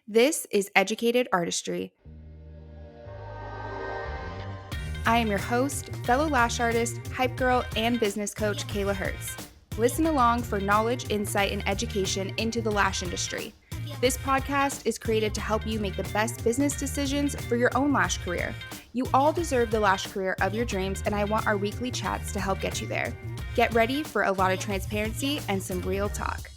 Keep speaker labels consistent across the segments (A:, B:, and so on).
A: This is Educated Artistry. I am your host, fellow lash artist, hype girl, and business coach, Kayla Hertz. Listen along for knowledge, insight, and education into the lash industry. This podcast is created to help you make the best business decisions for your own lash career. You all deserve the lash career of your dreams, and I want our weekly chats to help get you there. Get ready for a lot of transparency and some real talk.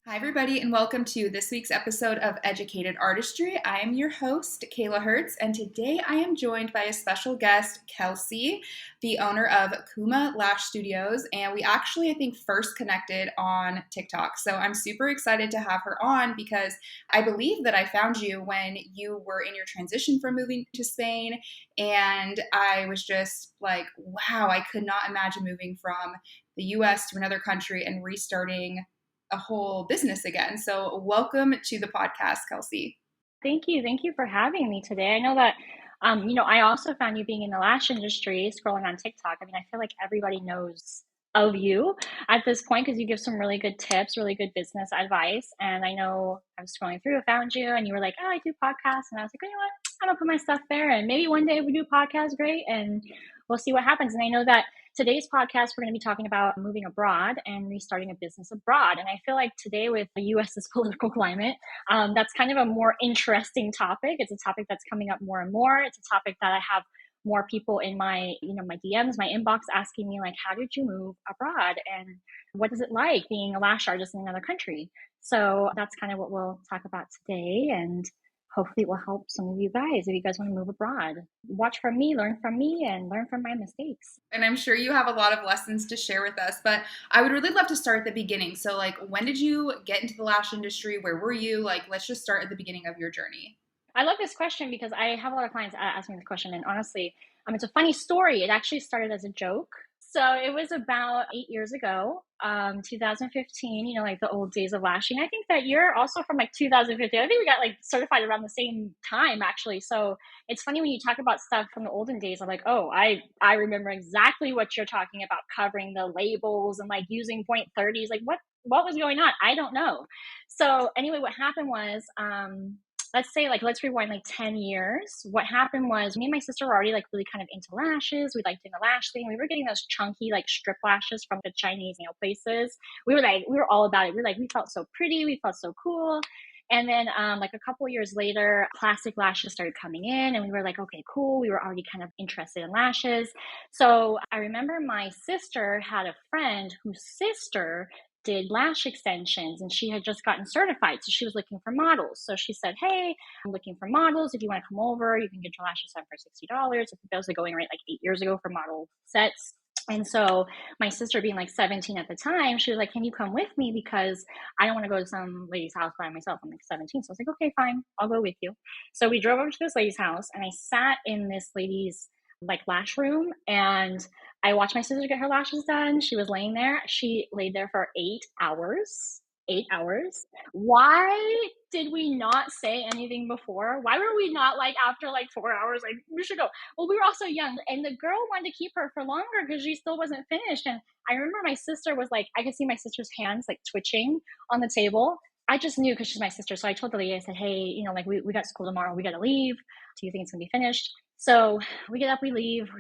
A: Hi, everybody, and welcome to this week's episode of Educated Artistry. I am your host, Kayla Hertz, and today I am joined by a special guest, Kelsey, the owner of Kuma Lash Studios, and we actually, I think, first connected on TikTok. So I'm super excited to have her on because I believe that I found you when you were in your transition from moving to Spain, and I was just like, wow, I could not imagine moving from the US to another country and restarting a whole business again. So welcome to the podcast, Kelsey.
B: Thank you. Thank you for having me today. I know that, I also found you being in the lash industry, scrolling on TikTok. I mean, I feel like everybody knows of you at this point because you give some really good tips, really good business advice. And I know I was scrolling through, I found you, and you were like, "Oh, I do podcasts." And I was like, "You know what? I'm gonna put my stuff there, and maybe one day if we do podcasts, great, and we'll see what happens." And I know that today's podcast, we're going to be talking about moving abroad and restarting a business abroad. And I feel like today, with the US's political climate, that's kind of a more interesting topic. It's a topic that's coming up more and more. It's a topic that I have more people in my, my DMs, my inbox asking me like, "How did you move abroad? And what is it like being a lash artist in another country?" So that's kind of what we'll talk about today. And hopefully it will help some of you guys if you guys want to move abroad. Watch from me, learn from me, and learn from my mistakes.
A: And I'm sure you have a lot of lessons to share with us, but I would really love to start at the beginning. So, like, when did you get into the lash industry? Where were you? Like, let's just start at the beginning of your journey.
B: I love this question because I have a lot of clients ask me this question, and honestly, it's a funny story. It actually started as a joke. So it was about 8 years ago, 2015, like the old days of lashing. I think that you're also from like 2015. I think we got like certified around the same time, actually. So it's funny when you talk about stuff from the olden days. I'm like, oh, I remember exactly what you're talking about, covering the labels and like using .30s. Like what was going on? I don't know. So anyway, what happened was, let's rewind like 10 years. What happened was me and my sister were already like really kind of into lashes. We liked doing the lash thing. We were getting those chunky like strip lashes from the Chinese nail places. We were all about it. We felt so pretty. We felt so cool. And then like a couple of years later, plastic lashes started coming in and we were like, okay, cool. We were already kind of interested in lashes. So I remember my sister had a friend whose sister did lash extensions and she had just gotten certified. So she was looking for models. So she said, "Hey, I'm looking for models. If you want to come over, you can get your lashes done for $60. I think that was the going rate like 8 years ago for model sets. And so my sister being like 17 at the time, she was like, "Can you come with me? Because I don't want to go to some lady's house by myself." I'm like 17. So I was like, "Okay, fine. I'll go with you." So we drove over to this lady's house and I sat in this lady's like lash room and I watched my sister get her lashes done. She was laying there. She laid there for 8 hours. 8 hours. Why did we not say anything before? Why were we not like after like 4 hours, like we should go? Well, we were also young and the girl wanted to keep her for longer because she still wasn't finished. And I remember my sister was like, I could see my sister's hands like twitching on the table. I just knew because she's my sister. So I told the lady, I said, "Hey, like we got school tomorrow. We got to leave. Do you think it's going to be finished?" So we get up, we leave,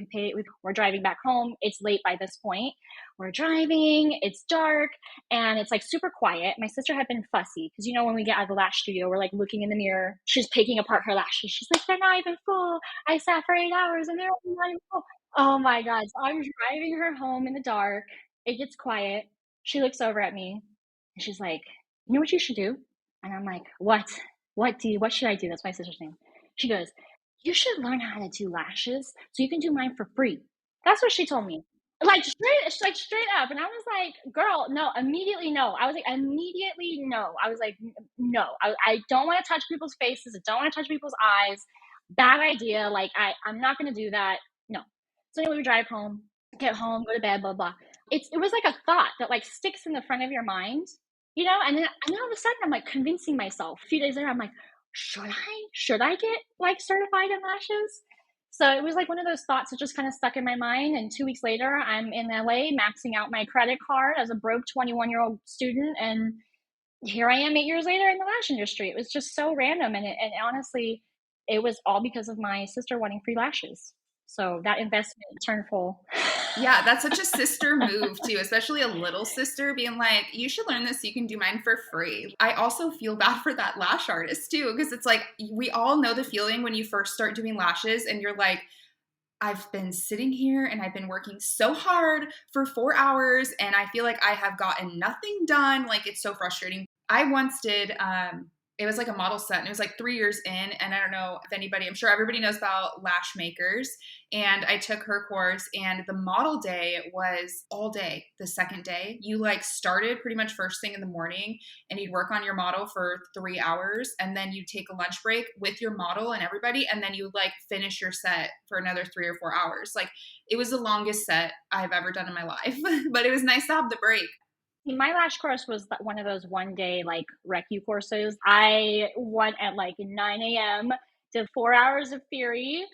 B: we're driving back home. It's late by this point. We're driving, it's dark, and it's like super quiet. My sister had been fussy because, when we get out of the lash studio, we're like looking in the mirror. She's picking apart her lashes. She's like, "They're not even full. I sat for 8 hours and they're not even full." Oh my God. So I'm driving her home in the dark. It gets quiet. She looks over at me and she's like, "You know what you should do?" And I'm like, "What? What should I do?" That's my sister's name. She goes, "You should learn how to do lashes so you can do mine for free." That's what she told me. Like straight up. And I was like, "Girl, no," immediately no. I was like, immediately no. I was like, no, I don't want to touch people's faces. I don't want to touch people's eyes. Bad idea. Like, I'm not going to do that. No. So anyway, we drive home, get home, go to bed, blah, blah. It was like a thought that like sticks in the front of your mind, and then all of a sudden I'm like convincing myself. A few days later, I'm like, should I get like certified in lashes? So it was like one of those thoughts that just kind of stuck in my mind. And 2 weeks later, I'm in LA maxing out my credit card as a broke 21-year-old student. And here I am 8 years later in the lash industry. It was just so random. And honestly, it was all because of my sister wanting free lashes. So that investment turned full.
A: Yeah, that's such a sister move too, especially a little sister being like, you should learn this so you can do mine for free. I also feel bad for that lash artist too, because it's like we all know the feeling when you first start doing lashes and you're like, I've been sitting here and I've been working so hard for 4 hours and I feel like I have gotten nothing done. Like it's so frustrating. I once did, it was like a model set and it was like 3 years in. And I don't know if anybody, I'm sure everybody knows about lash makers. And I took her course and the model day was all day. The second day, you like started pretty much first thing in the morning and you'd work on your model for 3 hours and then you take a lunch break with your model and everybody. And then you like finish your set for another 3 or 4 hours. Like it was the longest set I've ever done in my life, but it was nice to have the break.
B: My lash course was one of those one day like recu courses. I went at like 9 a.m., did 4 hours of theory.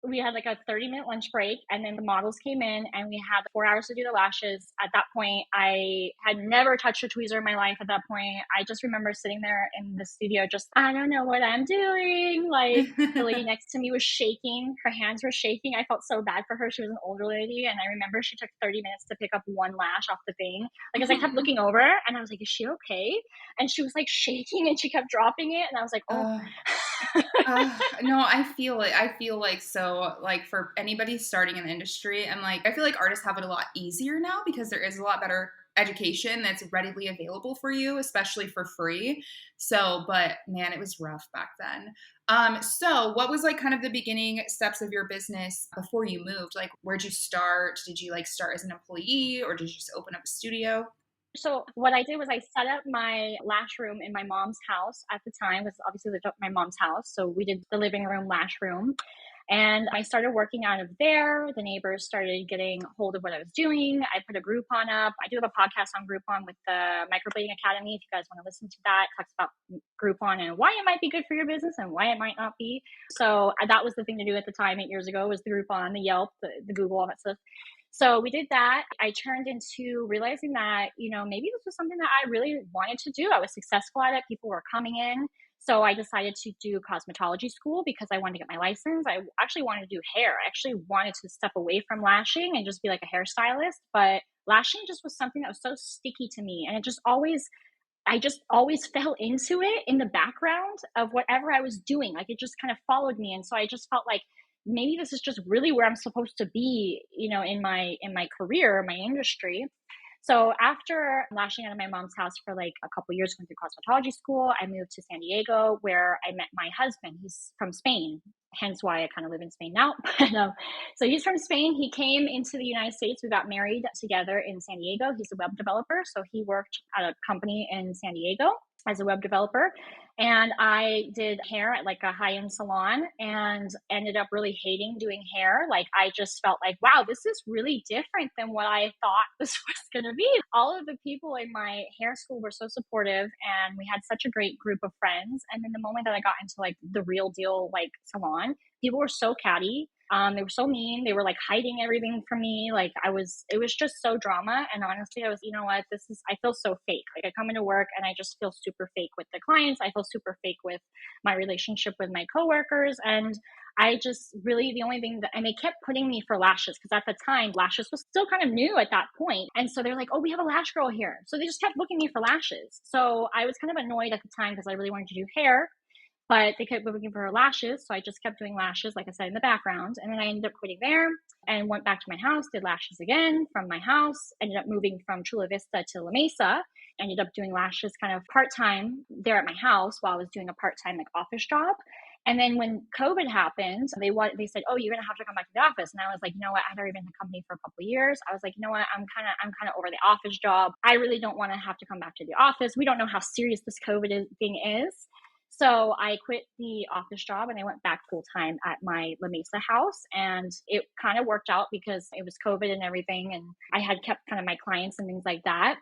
B: We had like a 30-minute lunch break, and then the models came in, and we had 4 hours to do the lashes. At that point, I had never touched a tweezer in my life. At that point, I just remember sitting there in the studio, just, I don't know what I'm doing. Like, the lady next to me was shaking. Her hands were shaking. I felt so bad for her. She was an older lady. And I remember she took 30 minutes to pick up one lash off the thing. Like, as I kept looking over and I was like, is she okay? And she was like shaking and she kept dropping it. And I was like, oh.
A: No, I feel it. I feel like so, like for anybody starting in the industry, I'm like, I feel like artists have it a lot easier now because there is a lot better education that's readily available for you, especially for free. So, but man, it was rough back then. So what was like kind of the beginning steps of your business before you moved? Like, where'd you start? Did you like start as an employee or did you just open up a studio?
B: So what I did was I set up my lash room in my mom's house at the time. It was obviously my mom's house. So we did the living room, lash room. And I started working out of there. The neighbors started getting hold of what I was doing. I put a Groupon up. I do have a podcast on Groupon with the Microblading Academy. If you guys want to listen to that, it talks about Groupon and why it might be good for your business and why it might not be. So that was the thing to do at the time 8 years ago, was the Groupon, the Yelp, the Google, all that stuff. So we did that. I turned into realizing that, maybe this was something that I really wanted to do. I was successful at it. People were coming in. So I decided to do cosmetology school because I wanted to get my license. I actually wanted to do hair. I actually wanted to step away from lashing and just be like a hairstylist. But lashing just was something that was so sticky to me. And I just always fell into it in the background of whatever I was doing. Like it just kind of followed me. And so I just felt like maybe this is just really where I'm supposed to be, in my career, my industry. So after lashing out of my mom's house for like a couple years, going through cosmetology school, I moved to San Diego where I met my husband. He's from Spain, hence why I kind of live in Spain now. So he's from Spain. He came into the United States. We got married together in San Diego. He's a web developer. So he worked at a company in San Diego as a web developer. And I did hair at like a high-end salon and ended up really hating doing hair. Like I just felt like, wow, this is really different than what I thought this was going to be. All of the people in my hair school were so supportive and we had such a great group of friends. And then the moment that I got into like the real deal, like salon, people were so catty. They were so mean. They were like hiding everything from me. Like it was just so drama. And honestly, I was, you know what, I feel so fake. Like I come into work and I just feel super fake with the clients. I feel super fake with my relationship with my coworkers. And I just really, the only thing and they kept putting me for lashes because at the time lashes was still kind of new at that point. And so they're like, oh, we have a lash girl here. So they just kept booking me for lashes. So I was kind of annoyed at the time because I really wanted to do hair. But they kept looking for her lashes. So I just kept doing lashes, like I said, in the background. And then I ended up quitting there and went back to my house, did lashes again from my house, ended up moving from Chula Vista to La Mesa, ended up doing lashes kind of part-time there at my house while I was doing a part-time like office job. And then when COVID happened, they said, oh, you're going to have to come back to the office. And I was like, you know what? I've already been in the company for a couple of years. I was like, you know what? I'm kind of over the office job. I really don't want to have to come back to the office. We don't know how serious this COVID thing is. So I quit the office job and I went back full time at my La Mesa house. And it kind of worked out because it was COVID and everything. And I had kept kind of my clients and things like that.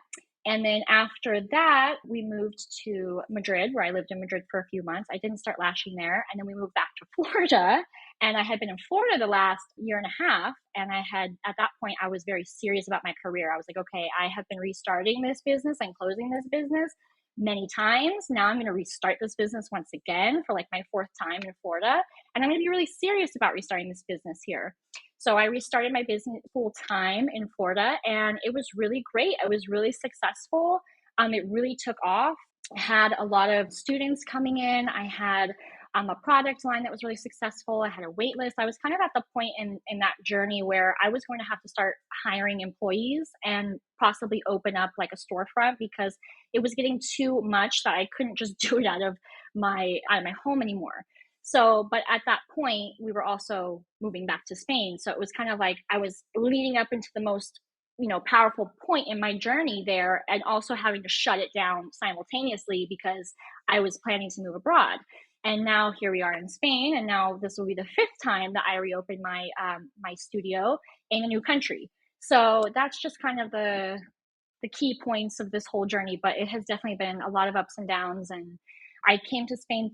B: And then after that, we moved to Madrid, where I lived in Madrid for a few months. I didn't start lashing there. And then we moved back to Florida. And I had been in Florida the last year and a half. And at that point, I was very serious about my career. I was like, okay, I have been restarting this business and closing this business many times. Now I'm going to restart this business once again for like my fourth time in Florida. And I'm going to be really serious about restarting this business here. So I restarted my business full time in Florida, and it was really great. I was really successful. It really took off. I had a lot of students coming in. I had a product line that was really successful. I had a wait list. I was kind of at the point in that journey where I was going to have to start hiring employees and possibly open up like a storefront, because it was getting too much that I couldn't just do it out of my home anymore. So, but at that point, we were also moving back to Spain. So it was kind of like I was leading up into the most, powerful point in my journey there, and also having to shut it down simultaneously because I was planning to move abroad. And now here we are in Spain, and now this will be the fifth time that I reopened my studio in a new country. So that's just kind of the key points of this whole journey. But it has definitely been a lot of ups and downs, and I came to Spain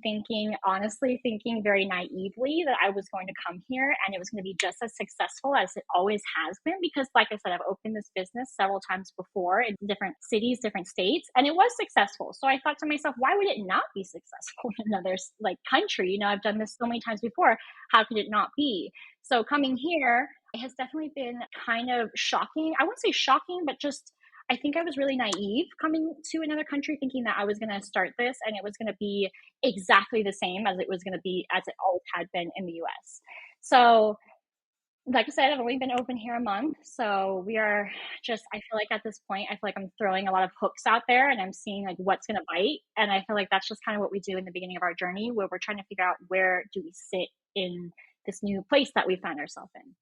B: honestly thinking very naively that I was going to come here and it was going to be just as successful as it always has been. Because like I said, I've opened this business several times before in different cities, different states, and it was successful. So I thought to myself, why would it not be successful in another like country? I've done this so many times before. How could it not be? So coming here, it has definitely been kind of shocking. I wouldn't say shocking, but just I think I was really naive coming to another country thinking that I was going to start this and it was going to be exactly the same as it was going to be, as it always had been in the US. So, like I said, I've only been open here a month. So we are just, I feel like at this point, I feel like I'm throwing a lot of hooks out there and I'm seeing like what's going to bite. And I feel like that's just kind of what we do in the beginning of our journey, where we're trying to figure out where do we sit in this new place that we find ourselves in.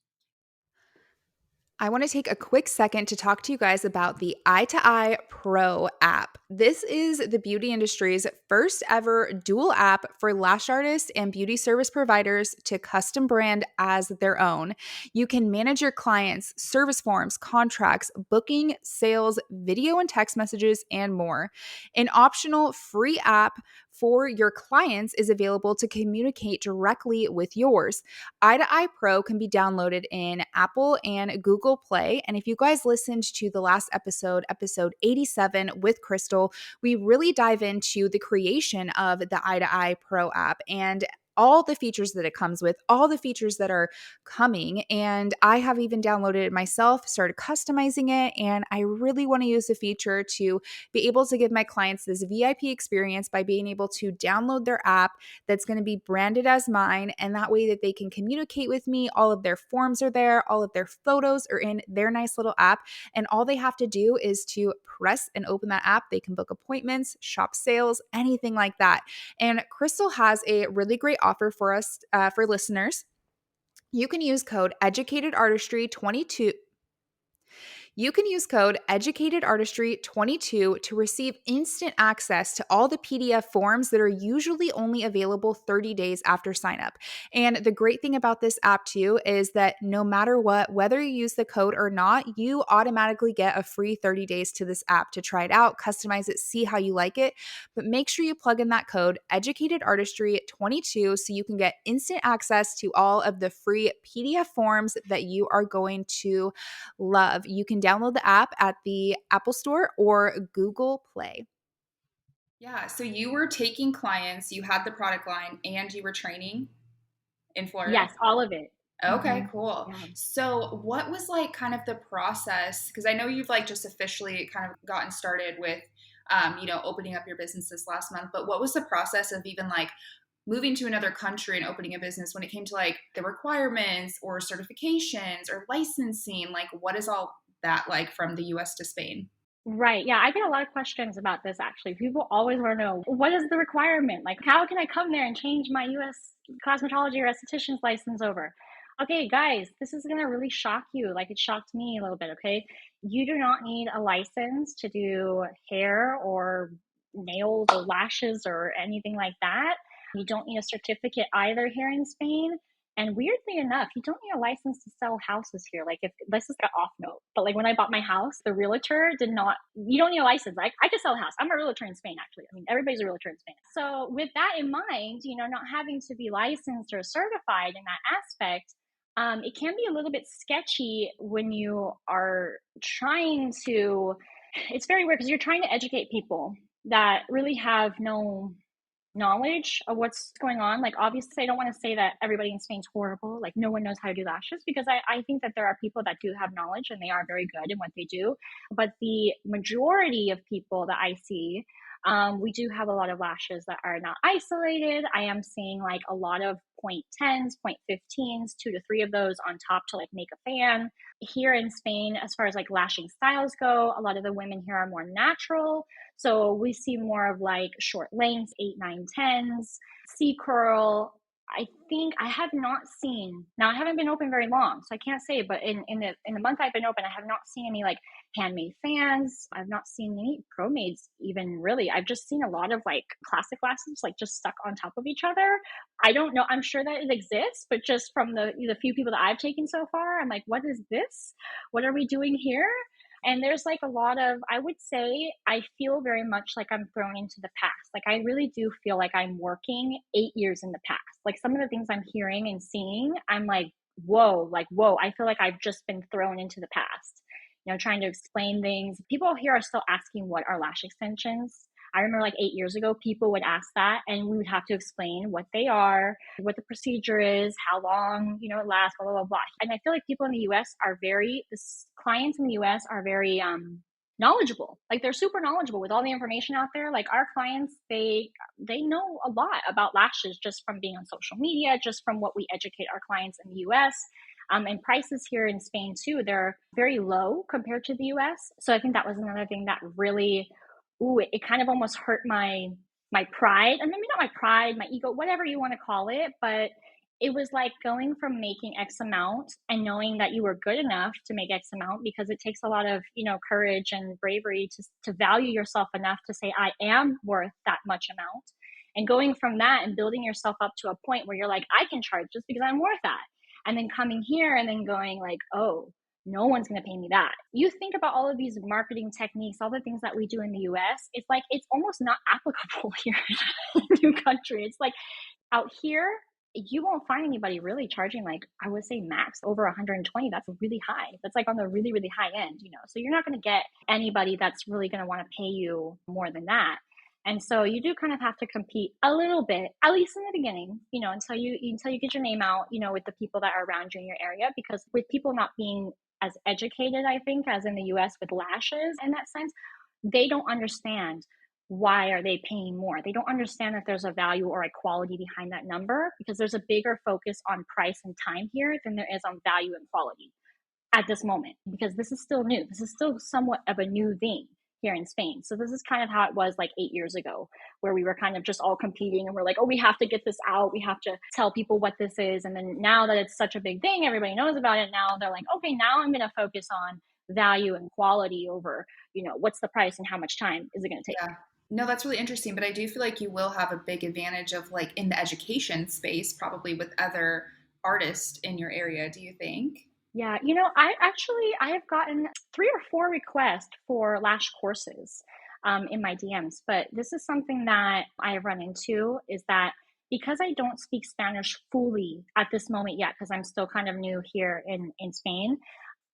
A: I want to take a quick second to talk to you guys about the Eye to Eye Pro app. This is the beauty industry's first ever dual app for lash artists and beauty service providers to custom brand as their own. You can manage your clients, service forms, contracts, booking, sales, video and text messages, and more. An optional free app for your clients is available to communicate directly with yours. Eye to Eye Pro can be downloaded in Apple and Google Play. And if you guys listened to the last episode, episode 87 with Crystal, we really dive into the creation of the Eye to Eye Pro app and all the features that it comes with, all the features that are coming. And I have even downloaded it myself, started customizing it, and I really want to use the feature to be able to give my clients this VIP experience by being able to download their app that's going to be branded as mine, and that way that they can communicate with me. All of their forms are there, all of their photos are in their nice little app, and all they have to do is to press and open that app. They can book appointments, shop sales, anything like that. And Crystal has a really great offer for us, for listeners. You can use code EducatedArtistry22. You can use code EducatedArtistry22 to receive instant access to all the PDF forms that are usually only available 30 days after sign up. And the great thing about this app too is that no matter what, whether you use the code or not, you automatically get a free 30 days to this app to try it out, customize it, see how you like it. But make sure you plug in that code EducatedArtistry22 so you can get instant access to all of the free PDF forms that you are going to love. You can download the app at the Apple Store or Google Play. Yeah, so you were taking clients, you had the product line, and you were training in Florida?
B: Yes, all of it.
A: Okay, cool.
B: Yeah.
A: So what was like kind of the process? Because I know you've like just officially kind of gotten started with, opening up your business this last month, but what was the process of even like moving to another country and opening a business when it came to like the requirements or certifications or licensing? Like what is all that like from the US to Spain?
B: Right. Yeah, I get a lot of questions about this actually. People always want to know, what is the requirement? Like, how can I come there and change my US cosmetology or esthetician's license over? Okay, guys, this is going to really shock you. Like, it shocked me a little bit. Okay. You do not need a license to do hair or nails or lashes or anything like that. You don't need a certificate either here in Spain. And weirdly enough, you don't need a license to sell houses here. Like, if this is an off note, but like when I bought my house, the realtor did not, you don't need a license. Like, I could sell a house. I'm a realtor in Spain, actually. I mean, everybody's a realtor in Spain. So with that in mind, not having to be licensed or certified in that aspect, it can be a little bit sketchy when you are trying to, it's very weird because you're trying to educate people that really have no knowledge of what's going on. Like, obviously, I don't want to say that everybody in Spain's horrible. Like, no one knows how to do lashes, because I think that there are people that do have knowledge and they are very good in what they do. But the majority of people that I see, we do have a lot of lashes that are not isolated. I am seeing like a lot of 0.10s, 0.15s, 2 to 3 of those on top to like make a fan. Here in Spain, as far as like lashing styles go, a lot of the women here are more natural. So we see more of like short lengths, 8, 9, 10s, C curl. I think I have not seen, now I haven't been open very long, so I can't say, but in the month I've been open, I have not seen any like handmade fans. I've not seen any pro mades even, really. I've just seen a lot of like classic lashes like just stuck on top of each other. I don't know, I'm sure that it exists, but just from the few people that I've taken so far, I'm like, what is this? What are we doing here? And there's like a lot of, I would say, I feel very much like I'm thrown into the past. Like, I really do feel like I'm working 8 years in the past. Like, some of the things I'm hearing and seeing, I'm like, whoa, I feel like I've just been thrown into the past, trying to explain things. People here are still asking what are lash extensions. I remember like 8 years ago, people would ask that, and we would have to explain what they are, what the procedure is, how long, it lasts, blah, blah, blah, blah. And I feel like people in the US are clients in the US are very knowledgeable. Like, they're super knowledgeable with all the information out there. Like, our clients, they know a lot about lashes just from being on social media, just from what we educate our clients in the US. And prices here in Spain too, they're very low compared to the US. So I think that was another thing that really, it kind of almost hurt my pride. And maybe not my pride, my ego, whatever you want to call it. But it was like going from making X amount and knowing that you were good enough to make X amount, because it takes a lot of, courage and bravery to value yourself enough to say, I am worth that much amount. And going from that and building yourself up to a point where you're like, I can charge just because I'm worth that. And then coming here and then going like, oh, no one's going to pay me that. You think about all of these marketing techniques, all the things that we do in the US, it's like, it's almost not applicable here in the new country. It's like, out here, you won't find anybody really charging, like, I would say max over 120. That's really high. That's like on the really, really high end, So you're not going to get anybody that's really going to want to pay you more than that. And so you do kind of have to compete a little bit, at least in the beginning, until you get your name out, with the people that are around you in your area. Because with people not being as educated, I think, as in the US with lashes in that sense, they don't understand why are they paying more. They don't understand that there's a value or a quality behind that number, because there's a bigger focus on price and time here than there is on value and quality at this moment, because this is still new. This is still somewhat of a new thing here in Spain. So this is kind of how it was like 8 years ago, where we were kind of just all competing and we're like, oh, we have to get this out. We have to tell people what this is. And then now that it's such a big thing, everybody knows about it. Now they're like, okay, now I'm going to focus on value and quality over, what's the price and how much time is it going to take?
A: Yeah. No, that's really interesting, but I do feel like you will have a big advantage of like in the education space, probably with other artists in your area. Do you think?
B: Yeah, I have gotten 3 or 4 requests for lash courses in my DMs, but this is something that I have run into, is that because I don't speak Spanish fully at this moment yet, because I'm still kind of new here in Spain,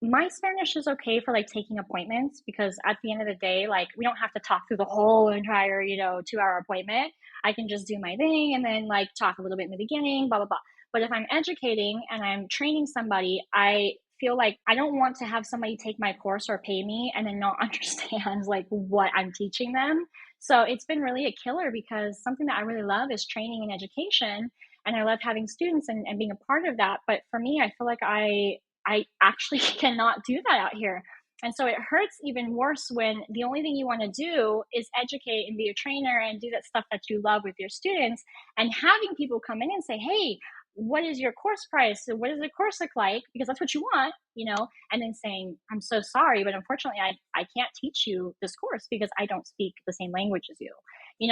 B: my Spanish is okay for like taking appointments, because at the end of the day, like, we don't have to talk through the whole entire, 2-hour appointment. I can just do my thing and then like talk a little bit in the beginning, blah, blah, blah. But if I'm educating and I'm training somebody, I feel like I don't want to have somebody take my course or pay me and then not understand like what I'm teaching them. So it's been really a killer, because something that I really love is training and education. And I love having students and being a part of that. But for me, I feel like I actually cannot do that out here. And so it hurts even worse when the only thing you want to do is educate and be a trainer and do that stuff that you love with your students, and having people come in and say, hey, what is your course price? What does the course look like? Because that's what you want, and then saying, I'm so sorry, but unfortunately, I can't teach you this course because I don't speak the same language as you.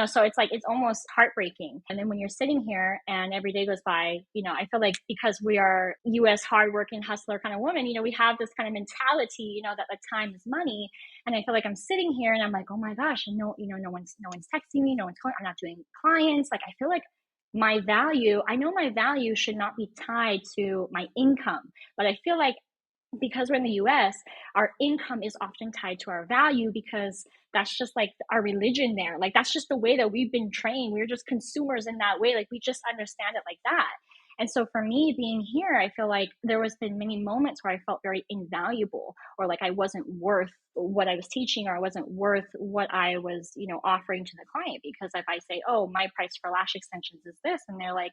B: So it's like, it's almost heartbreaking. And then when you're sitting here and every day goes by, I feel like because we are US hardworking hustler kind of woman, we have this kind of mentality, that like time is money. And I feel like I'm sitting here and I'm like, oh my gosh, and no one's texting me, no one's calling, I'm not doing clients. Like, I feel like I know my value should not be tied to my income, but I feel like because we're in the US, our income is often tied to our value because that's just like our religion there. Like, that's just the way that we've been trained. We're just consumers in that way. Like, we just understand it like that. And so for me being here, I feel like there was been many moments where I felt very invaluable, or like I wasn't worth what I was teaching, or I wasn't worth what I was, offering to the client. Because if I say, oh, my price for lash extensions is this, and they're like,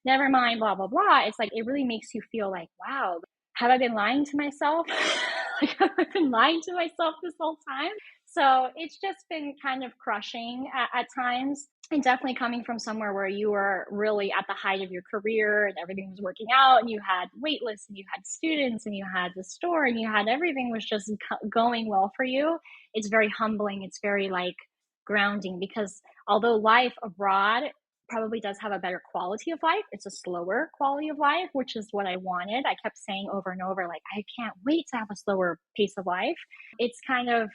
B: never mind, blah, blah, blah. It's like, it really makes you feel like, wow, have I been lying to myself? Like, have I been lying to myself this whole time? So it's just been kind of crushing at times. And definitely coming from somewhere where you were really at the height of your career and everything was working out, and you had wait lists and you had students and you had the store and you had everything was just going well for you. It's very humbling. It's very like grounding, because although life abroad probably does have a better quality of life, it's a slower quality of life, which is what I wanted. I kept saying over and over, like, I can't wait to have a slower pace of life. It's kind of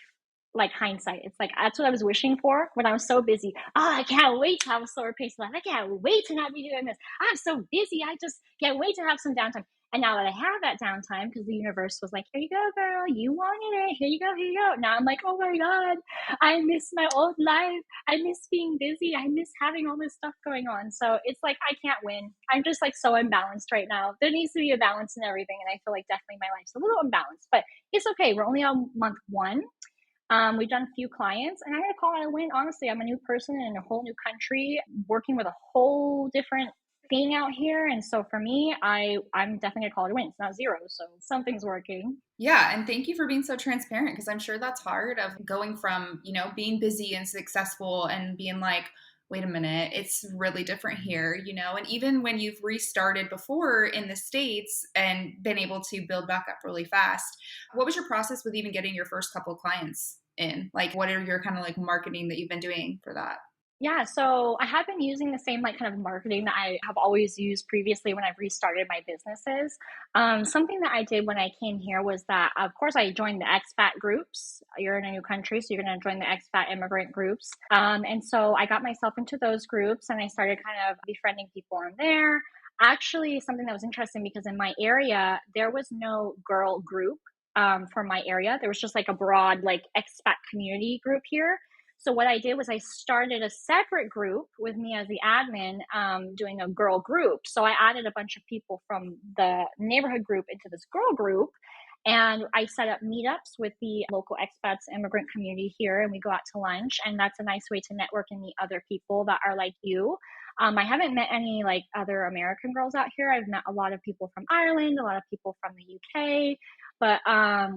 B: like hindsight. It's like, that's what I was wishing for when I was so busy. Oh, I can't wait to have a slower pace of life. I can't wait to not be doing this. I'm so busy. I just can't wait to have some downtime. And now that I have that downtime, because the universe was like, here you go, girl, you wanted it. Here you go, here you go. Now I'm like, oh my God, I miss my old life. I miss being busy. I miss having all this stuff going on. So it's like, I can't win. I'm just like so imbalanced right now. There needs to be a balance in everything. And I feel like definitely my life's a little imbalanced, but it's okay. We're only on month 1. We've done a few clients, and I gotta call it a win. Honestly, I'm a new person in a whole new country, working with a whole different thing out here. And so for me, I'm definitely gonna call it a win. It's not 0, so something's working.
A: Yeah, and thank you for being so transparent, because I'm sure that's hard, of going from, being busy and successful and being like, wait a minute, it's really different here, and even when you've restarted before in the States and been able to build back up really fast, what was your process with even getting your first couple of clients in? Like, what are your kind of like marketing that you've been doing for that?
B: Yeah, so I have been using the same like kind of marketing that I have always used previously when I've restarted my businesses. Something that I did when I came here was that, of course, I joined the expat groups. You're in a new country, so you're going to join the expat immigrant groups. And so I got myself into those groups and I started kind of befriending people on there. Actually, something that was interesting, because in my area, there was no girl group for my area. There was just like a broad like expat community group here. So what I did was I started a separate group with me as the admin, doing a girl group. So I added a bunch of people from the neighborhood group into this girl group. And I set up meetups with the local expats, immigrant community here, and we go out to lunch. And that's a nice way to network and meet other people that are like you. I haven't met any like other American girls out here. I've met a lot of people from Ireland, a lot of people from the UK, but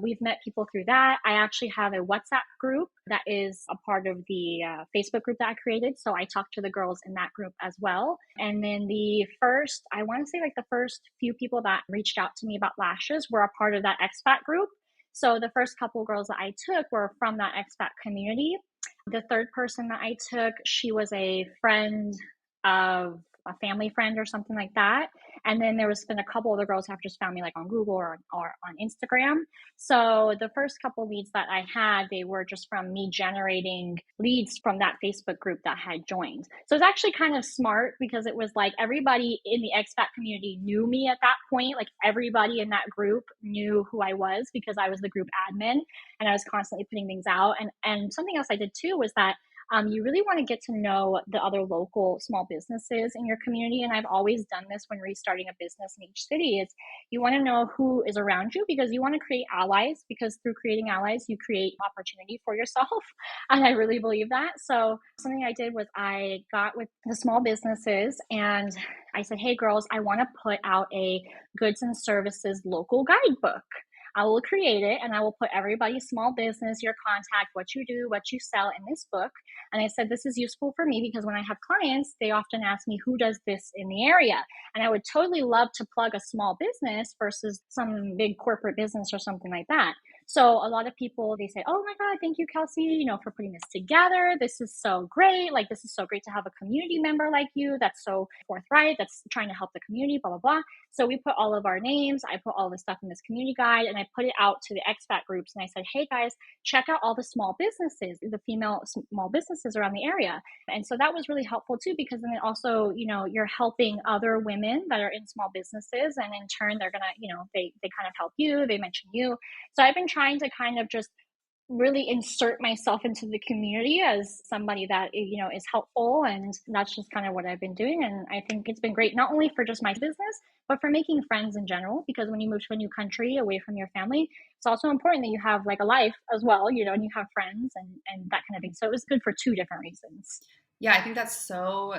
B: we've met people through that. I actually have a WhatsApp group that is a part of the Facebook group that I created. So I talk to the girls in that group as well. And then I want to say like the first few people that reached out to me about lashes were a part of that expat group. So the first couple of girls that I took were from that expat community. The third person that I took, she was a friend of a family friend or something like that. And then there was been a couple other girls who have just found me like on Google or on Instagram. So the first couple leads that I had, they were just from me generating leads from that Facebook group that I had joined. So it's actually kind of smart, because it was like everybody in the expat community knew me at that point. Like everybody in that group knew who I was, because I was the group admin and I was constantly putting things out. And something else I did too was that you really want to get to know the other local small businesses in your community. And I've always done this when restarting a business in each city, is you want to know who is around you, because you want to create allies, because through creating allies, you create opportunity for yourself. And I really believe that. So something I did was I got with the small businesses and I said, hey girls, I want to put out a goods and services local guidebook. I will create it and I will put everybody's small business, your contact, what you do, what you sell in this book. And I said, this is useful for me because when I have clients, they often ask me who does this in the area. And I would totally love to plug a small business versus some big corporate business or something like that. So a lot of people, they say, oh my God, thank you, Kelsey, for putting this together. This is so great. Like, this is so great to have a community member like you that's so forthright, that's trying to help the community, blah, blah, blah. So we put all of our names. I put all the stuff in this community guide and I put it out to the expat groups. And I said, hey guys, check out all the small businesses, the female small businesses around the area. And so that was really helpful too, because then it also, you're helping other women that are in small businesses. And in turn, they're going to, they kind of help you. They mention you. So I've been trying to kind of just really insert myself into the community as somebody that is helpful, and that's just kind of what I've been doing. And I think it's been great, not only for just my business but for making friends in general, because when you move to a new country away from your family, it's also important that you have like a life as well, and you have friends and that kind of thing. So it was good for two different reasons.
A: Yeah, I think that's so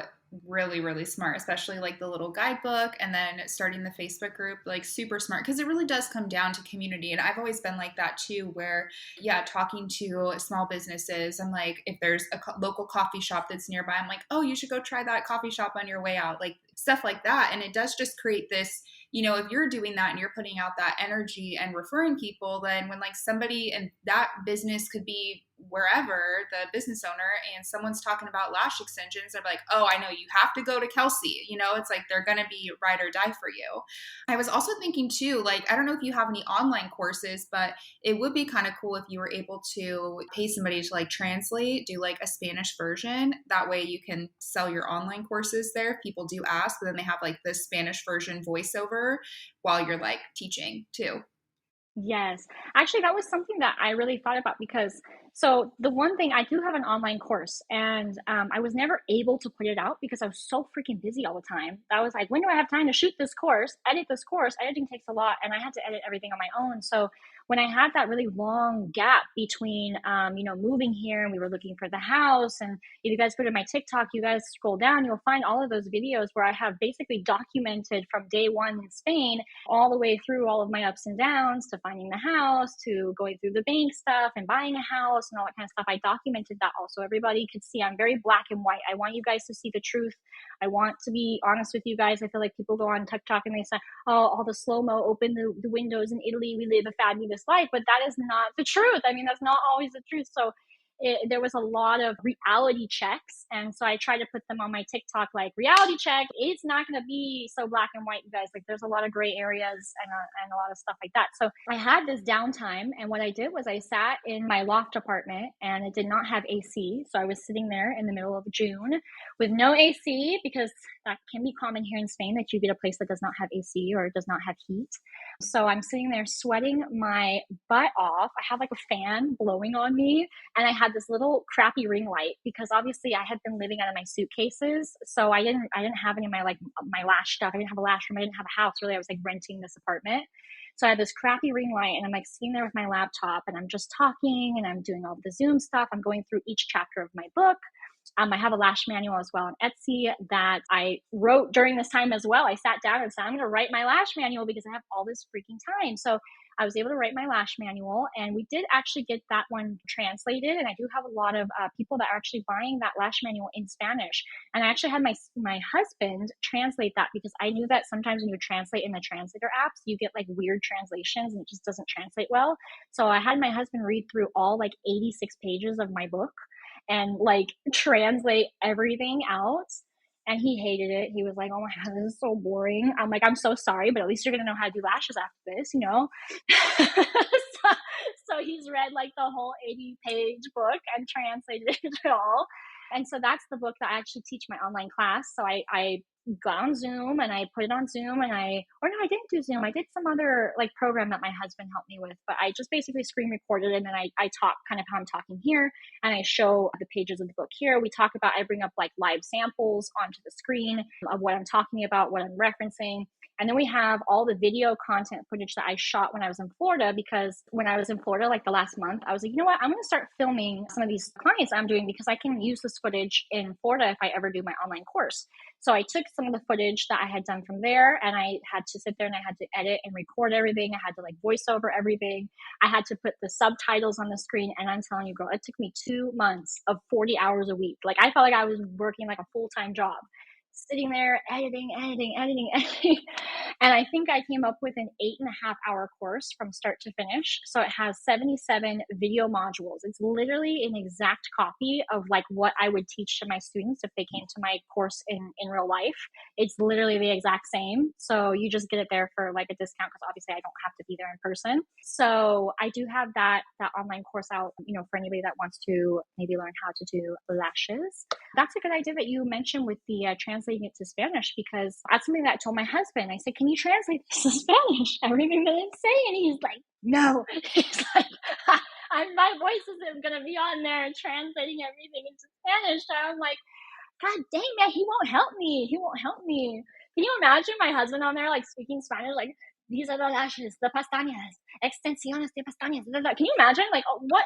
A: really, really smart, especially like the little guidebook and then starting the Facebook group, like super smart, because it really does come down to community. And I've always been like that too, where, yeah, talking to small businesses, I'm like, if there's a local coffee shop that's nearby, I'm like, oh, you should go try that coffee shop on your way out, like stuff like that. And it does just create this, if you're doing that and you're putting out that energy and referring people, then when like somebody, and that business could be wherever, the business owner, and someone's talking about lash extensions, they're like, oh, I know, you have to go to Kelsey. It's like they're going to be ride or die for you. I was also thinking too, like, I don't know if you have any online courses, but it would be kind of cool if you were able to pay somebody to like translate, do like a Spanish version. That way you can sell your online courses there if people do ask, but then they have like the Spanish version voiceover while you're like teaching too.
B: Yes. Actually, that was something that I really thought about because so the one thing, I do have an online course, and I was never able to put it out because I was so freaking busy all the time. I was like, when do I have time to shoot this course, edit this course? Editing takes a lot, and I had to edit everything on my own. So when I had that really long gap between, moving here and we were looking for the house, and if you guys go to my TikTok, you guys scroll down, you'll find all of those videos where I have basically documented from day one in Spain all the way through all of my ups and downs to finding the house, to going through the bank stuff and buying a house and all that kind of stuff. I documented that also. Everybody could see I'm very black and white. I want you guys to see the truth. I want to be honest with you guys. I feel like people go on TikTok and they say, oh, all the slow-mo, open the windows in Italy, we live a fabulous life. But that is not the truth. I mean, that's not always the truth. So there was a lot of reality checks. And so I try to put them on my TikTok, like, reality check. It's not going to be so black and white, you guys. Like, there's a lot of gray areas and a lot of stuff like that. So I had this downtime. And what I did was I sat in my loft apartment, and it did not have AC. So I was sitting there in the middle of June with no AC, because that can be common here in Spain, that you get a place that does not have AC or does not have heat. So I'm sitting there sweating my butt off. I have like a fan blowing on me, and I had this little crappy ring light because obviously I had been living out of my suitcases. So I didn't have any of my my lash stuff. I didn't have a lash room. I didn't have a house really. I was like renting this apartment. So I had this crappy ring light, and I'm like sitting there with my laptop, and I'm just talking, and I'm doing all the Zoom stuff. I'm going through each chapter of my book. I have a lash manual as well on Etsy that I wrote during this time as well. I sat down and said, I'm going to write my lash manual because I have all this freaking time. So I was able to write my lash manual, and we did actually get that one translated. And I do have a lot of people that are actually buying that lash manual in Spanish. And I actually had my husband translate that, because I knew that sometimes when you translate in the translator apps, you get like weird translations and it just doesn't translate well. So I had my husband read through all like 86 pages of my book and like translate everything out. And he hated it. He was like, oh my God, this is so boring. I'm like, I'm so sorry, but at least you're going to know how to do lashes after this, so he's read like the whole 80-page book and translated it all. And so that's the book that I actually teach my online class. So I got on Zoom and I put it on Zoom, and I didn't do Zoom. I did some other like program that my husband helped me with, but I just basically screen recorded it, and then I talk kind of how I'm talking here, and I show the pages of the book here. I bring up like live samples onto the screen of what I'm talking about, what I'm referencing. And then we have all the video content footage that I shot when I was in Florida, because when I was in Florida, like the last month, I was like, you know what, I'm going to start filming some of these clients I'm doing, because I can use this footage in Florida if I ever do my online course. So I took some of the footage that I had done from there, and I had to sit there and I had to edit and record everything. I had to like voice over everything. I had to put the subtitles on the screen. And I'm telling you, girl, it took me 2 months of 40 hours a week. Like I felt like I was working like a full-time job, sitting there editing. And I think I came up with an 8.5 hour course from start to finish. So it has 77 video modules. It's literally an exact copy of like what I would teach to my students if they came to my course in real life. It's literally the exact same. So you just get it there for like a discount, because obviously I don't have to be there in person. So I do have that online course out, for anybody that wants to maybe learn how to do lashes. That's a good idea that you mentioned with the translating it to Spanish, because that's something that I told my husband. I said, can you translate this to Spanish? Everything that it's saying. He's like, no. He's like, my voice isn't going to be on there translating everything into Spanish. So I'm like, God dang, man, he won't help me. Can you imagine my husband on there like speaking Spanish, like, these are the lashes, the pestañas, extensiones de pestañas. Can you imagine? Like, oh, what?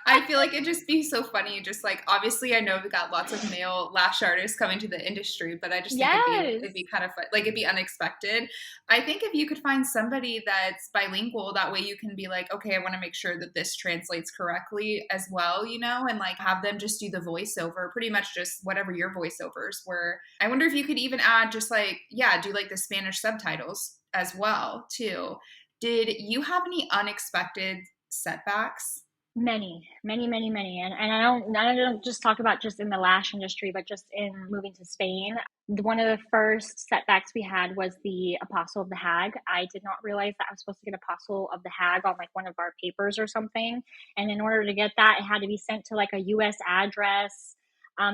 A: I feel like it'd just be so funny. Just like, obviously, I know we got lots of male lash artists coming to the industry, but I just think it'd be kind of fun. Like, it'd be unexpected. I think if you could find somebody that's bilingual, that way you can be like, okay, I want to make sure that this translates correctly as well, and like have them just do the voiceover, pretty much just whatever your voiceovers were. I wonder if you could even add just like, do like the Spanish subtitles as well, too. Did you have any unexpected setbacks?
B: Many. And I don't just talk about just in the lash industry, but just in moving to Spain. One of the first setbacks we had was the Apostle of the Hag. I did not realize that I was supposed to get Apostle of the Hag on like one of our papers or something. And in order to get that, it had to be sent to like a US address.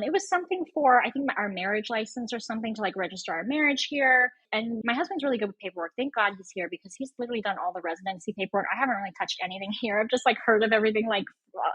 B: It was something for, I think, our marriage license or something, to like register our marriage here. And my husband's really good with paperwork. Thank God he's here, because he's literally done all the residency paperwork. I haven't really touched anything here. I've just like heard of everything like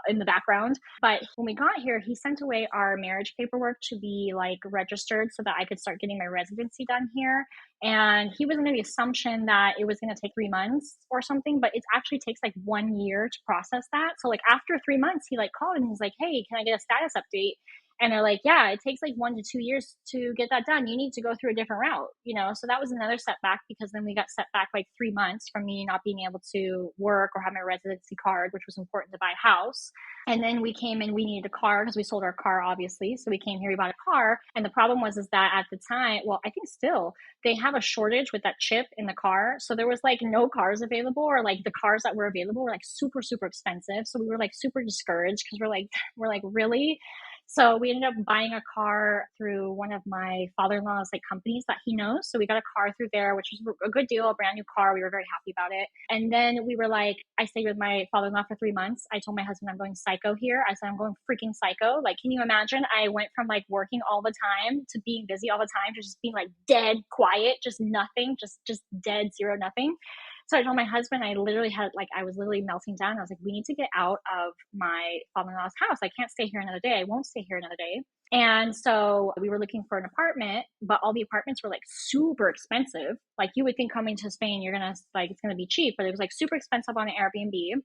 B: in the background. But when we got here, he sent away our marriage paperwork to be like registered so that I could start getting my residency done here. And he was under the assumption that it was going to take 3 months or something, but it actually takes like 1 year to process that. So like after 3 months, he like called and he's like, hey, can I get a status update? And they're like, yeah, it takes like 1 to 2 years to get that done. You need to go through a different route, So that was another setback, because then we got set back like 3 months from me not being able to work or have my residency card, which was important to buy a house. And then we came in, we needed a car because we sold our car, obviously. So we came here, we bought a car. And the problem was that at the time, well, I think still, they have a shortage with that chip in the car. So there was like no cars available, or like the cars that were available were like super, super expensive. So we were like super discouraged, because we're like, really? So we ended up buying a car through one of my father-in-law's like companies that he knows. So we got a car through there, which was a good deal, a brand new car. We were very happy about it. And then we were like, I stayed with my father-in-law for 3 months. I told my husband, I'm going psycho here. I said, I'm going freaking psycho. Like, can you imagine? I went from like working all the time to being busy all the time to just being like dead quiet, just nothing, just dead, zero, nothing. So I told my husband, I was literally melting down. I was like, we need to get out of my father-in-law's house. I can't stay here another day. I won't stay here another day. And so we were looking for an apartment, but all the apartments were like super expensive. Like you would think coming to Spain, it's going to be cheap, but it was like super expensive on an Airbnb.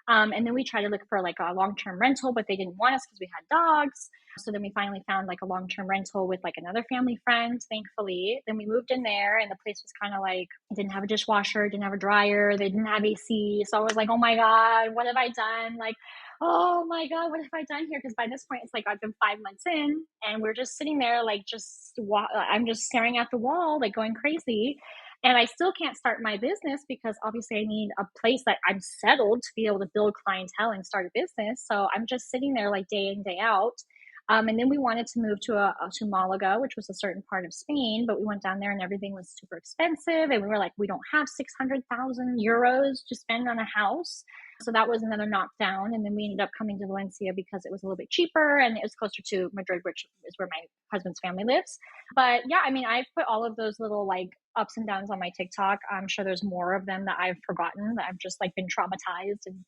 B: And then we tried to look for like a long-term rental, but they didn't want us because we had dogs. So then we finally found like a long-term rental with like another family friend, thankfully. Then we moved in there, and the place was kind of like, it didn't have a dishwasher, didn't have a dryer, they didn't have AC. So I was like, oh my God, what have I done? Like, oh my God, what have I done here? Because by this point, it's like I've been 5 months in, and we're just sitting there like I'm just staring at the wall, like going crazy. And I still can't start my business because obviously I need a place that I'm settled to be able to build clientele and start a business. So I'm just sitting there like day in, day out. And then we wanted to move to Malaga, which was a certain part of Spain, but we went down there and everything was super expensive. And we were like, we don't have 600,000 euros to spend on a house. So that was another knockdown. And then we ended up coming to Valencia because it was a little bit cheaper and it was closer to Madrid, which is where my husband's family lives. But yeah, I mean, I've put all of those little like ups and downs on my TikTok. I'm sure there's more of them that I've forgotten, that I've just like been traumatized and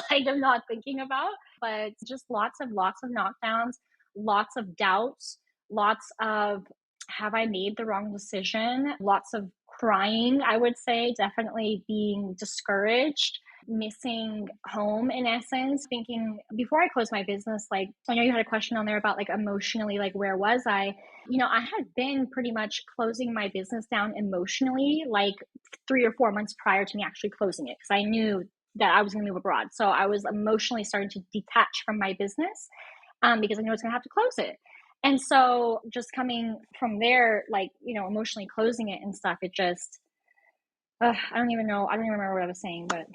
B: like I'm not thinking about. But just lots of knockdowns, lots of doubts, lots of have I made the wrong decision? Lots of crying, I would say, definitely being discouraged, missing home in essence, thinking before I closed my business, like I know you had a question on there about like emotionally, like where was I? I had been pretty much closing my business down emotionally like 3 or 4 months prior to me actually closing it because I knew that I was going to move abroad. So I was emotionally starting to detach from my business because I knew I was going to have to close it. And so just coming from there, like, emotionally closing it and stuff, it just, I don't even know. I don't even remember what I was saying, but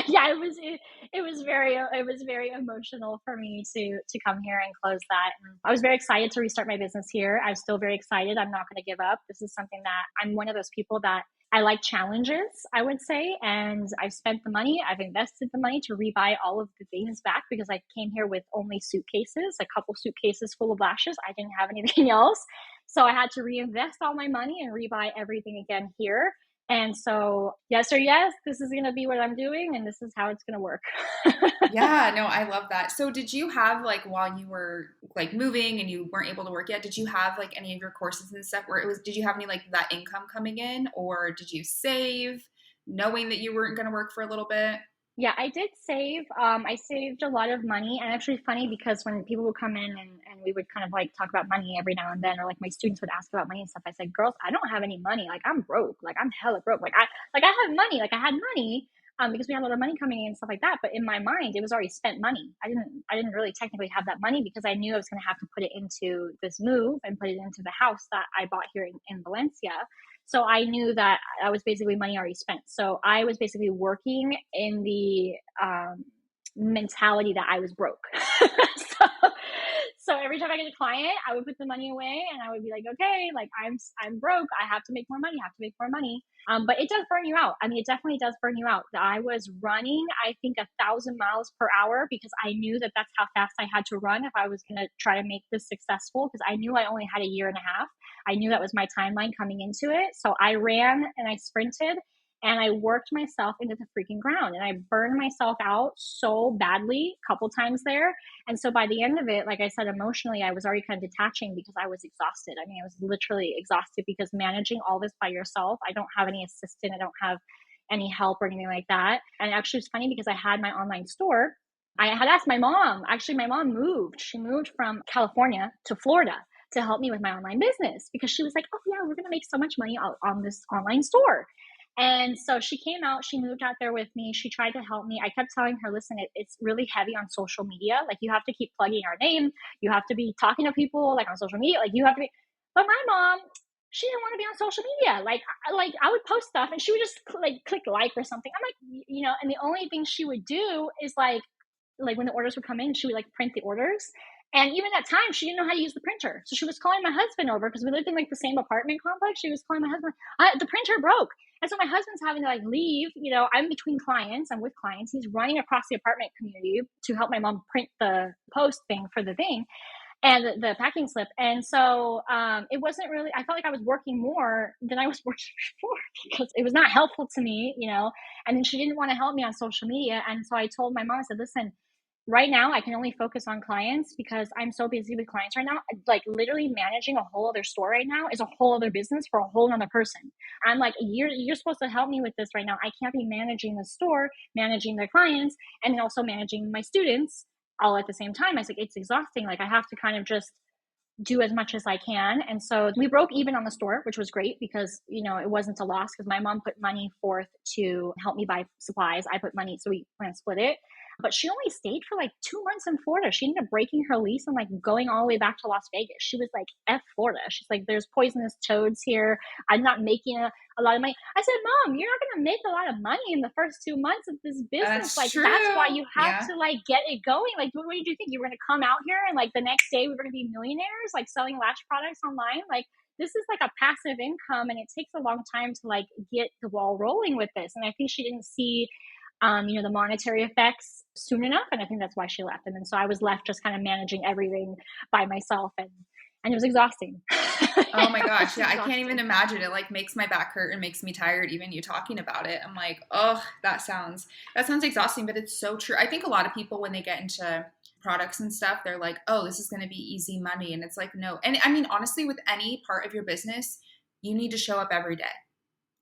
B: yeah, it was very emotional for me to come here and close that. And I was very excited to restart my business here. I'm still very excited. I'm not going to give up. This is something that I'm one of those people that I like challenges, I would say. And I've spent the money, I've invested the money to rebuy all of the things back because I came here with only suitcases, a couple suitcases full of lashes. I didn't have anything else. So I had to reinvest all my money and rebuy everything again here. And so, yes or yes, this is going to be what I'm doing, and this is how it's going to work.
A: Yeah, no, I love that. So did you have like while you were like moving and you weren't able to work yet, did you have like any of your courses and stuff where did you have any like that income coming in, or did you save knowing that you weren't going to work for a little bit?
B: Yeah, I did save. I saved a lot of money. And actually funny because when people would come in and we would kind of like talk about money every now and then, or like my students would ask about money and stuff, I said, girls, I don't have any money. Like I'm broke. Like I'm hella broke. Like I have money. Like I had money because we had a lot of money coming in and stuff like that. But in my mind, it was already spent money. I didn't really technically have that money because I knew I was going to have to put it into this move and put it into the house that I bought here in Valencia. So I knew that I was basically money already spent. So I was basically working in the mentality that I was broke. so, so every time I get a client, I would put the money away and I would be like, okay, like I'm broke. I have to make more money. I have to make more money. But it does burn you out. I mean, it definitely does burn you out. I was running, I think, 1,000 miles per hour because I knew that that's how fast I had to run if I was going to try to make this successful. Because I knew I only had a year and a half. I knew that was my timeline coming into it. So I ran and I sprinted and I worked myself into the freaking ground and I burned myself out so badly a couple times there. And so by the end of it, like I said, emotionally, I was already kind of detaching because I was exhausted. I mean, I was literally exhausted because managing all this by yourself, I don't have any assistant, I don't have any help or anything like that. And actually, it's funny because I had my online store. I had asked my mom, actually, my mom moved. She moved from California to Florida to help me with my online business because she was like, oh, yeah, we're going to make so much money on this online store. And so she came out, she moved out there with me. She tried to help me. I kept telling her, listen, it's really heavy on social media. Like you have to keep plugging our name. You have to be talking to people like on social media. Like you have to be, but my mom, she didn't want to be on social media. Like I would post stuff and she would just click like or something. I'm like, and the only thing she would do is like when the orders would come in, she would like print the orders. And even at times, she didn't know how to use the printer. So she was calling my husband over because we lived in like the same apartment complex. She was calling my husband, the printer broke. And so my husband's having to like leave. I'm between clients. I'm with clients. He's running across the apartment community to help my mom print the post thing for the thing and the packing slip. And so it wasn't really, I felt like I was working more than I was working before because it was not helpful to me. And then she didn't want to help me on social media. And so I told my mom, I said, listen, right now I can only focus on clients because I'm so busy with clients right now. Like literally managing a whole other store right now is a whole other business for a whole other person. I'm like, you're supposed to help me with this right now. I can't be managing the store, managing their clients, and then also managing my students all at the same time. I was like, it's exhausting. Like I have to kind of just do as much as I can. And so we broke even on the store, which was great because, it wasn't a loss because my mom put money forth to help me buy supplies. I put money, so we kind of split it. But she only stayed for like 2 months in Florida. She ended up breaking her lease and like going all the way back to Las Vegas. She was like, F Florida. She's like, there's poisonous toads here. I'm not making a lot of money. I said, Mom, you're not going to make a lot of money in the first 2 months of this business.
A: That's
B: Like,
A: true.
B: that's why you have
A: Yeah.
B: to like get it going. Like, what did you think? You were going to come out here and like the next day we were going to be millionaires, like selling lash products online? Like, this is like a passive income and it takes a long time to like get the ball rolling with this. And I think she didn't see the monetary effects soon enough. And I think that's why she left. And then so I was left just kind of managing everything by myself. And it was exhausting.
A: Oh my
B: It
A: gosh.
B: was
A: Yeah, I can't even
B: exhausting.
A: imagine. It like makes my back hurt and makes me tired even you talking about it. I'm like, "Oh, that sounds exhausting," but it's so true. I think a lot of people when they get into products and stuff, they're like, "Oh, this is going to be easy money." And it's like, "No." And I mean, honestly, with any part of your business, you need to show up every day.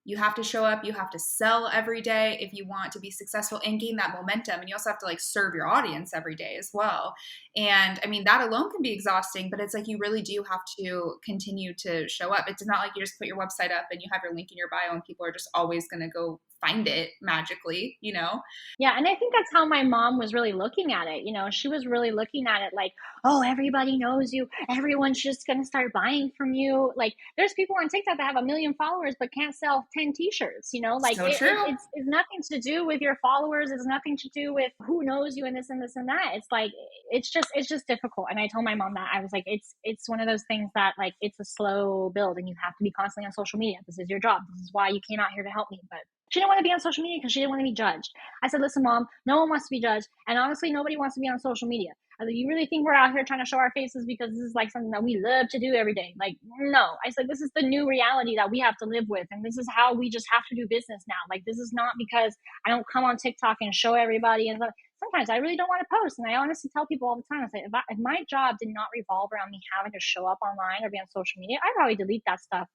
A: You have to show up, you have to sell every day if you want to be successful and gain that momentum. And you also have to like serve your audience every day as well. And I mean, that alone can be exhausting, but it's like you really do have to continue to show up. It's not like you just put your website up and you have your link in your bio and people are just always going to go find it magically, you know?
B: Yeah, and I think that's how my mom was really looking at it. She was really looking at it like, oh, everybody knows you. Everyone's just going to start buying from you. Like, there's people on TikTok that have 1 million followers but can't sell 10 t-shirts, like
A: So true.
B: it's nothing to do with your followers. It's nothing to do with who knows you and this and this and that. It's like, it's just difficult. And I told my mom that I was like, it's one of those things that like, it's a slow build and you have to be constantly on social media. This is your job. This is why you came out here to help me. But she didn't want to be on social media because she didn't want to be judged. I said, listen, mom, no one wants to be judged. And honestly, nobody wants to be on social media. I said, you really think we're out here trying to show our faces because this is like something that we love to do every day? Like, no. I said, this is the new reality that we have to live with. And this is how we just have to do business now. Like, this is not because I don't come on TikTok and show everybody. And sometimes I really don't want to post. And I honestly tell people all the time, I say, if my job did not revolve around me having to show up online or be on social media, I'd probably delete that stuff.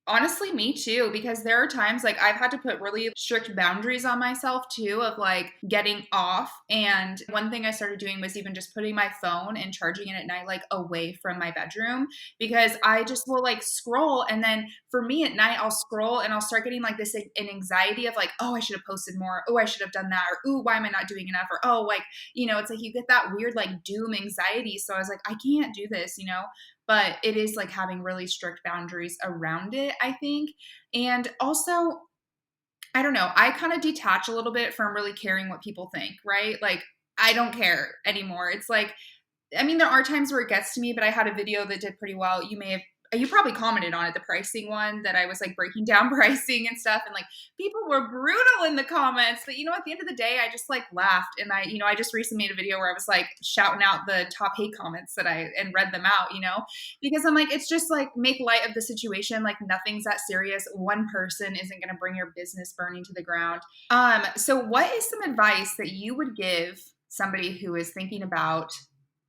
A: Honestly, me too, because there are times like I've had to put really strict boundaries on myself too of like getting off. And one thing I started doing was even just putting my phone and charging it at night, like away from my bedroom, because I just will like scroll. And then for me at night, I'll scroll and I'll start getting like this an anxiety of like, oh, I should have posted more. Oh, I should have done that. Or, ooh, why am I not doing enough? Or, oh, like, it's like you get that weird like doom anxiety. So I was like, I can't do this. But it is like having really strict boundaries around it, I think. And also, I don't know, I kind of detach a little bit from really caring what people think, right? Like, I don't care anymore. It's like, I mean, there are times where it gets to me, but I had a video that did pretty well. You probably commented on it, the pricing one that I was like breaking down pricing and stuff. And like people were brutal in the comments. But at the end of the day, I just like laughed. And I just recently made a video where I was like shouting out the top hate comments and read them out, because I'm like, it's just like make light of the situation. Like nothing's that serious. One person isn't going to bring your business burning to the ground. So what is some advice that you would give somebody who is thinking about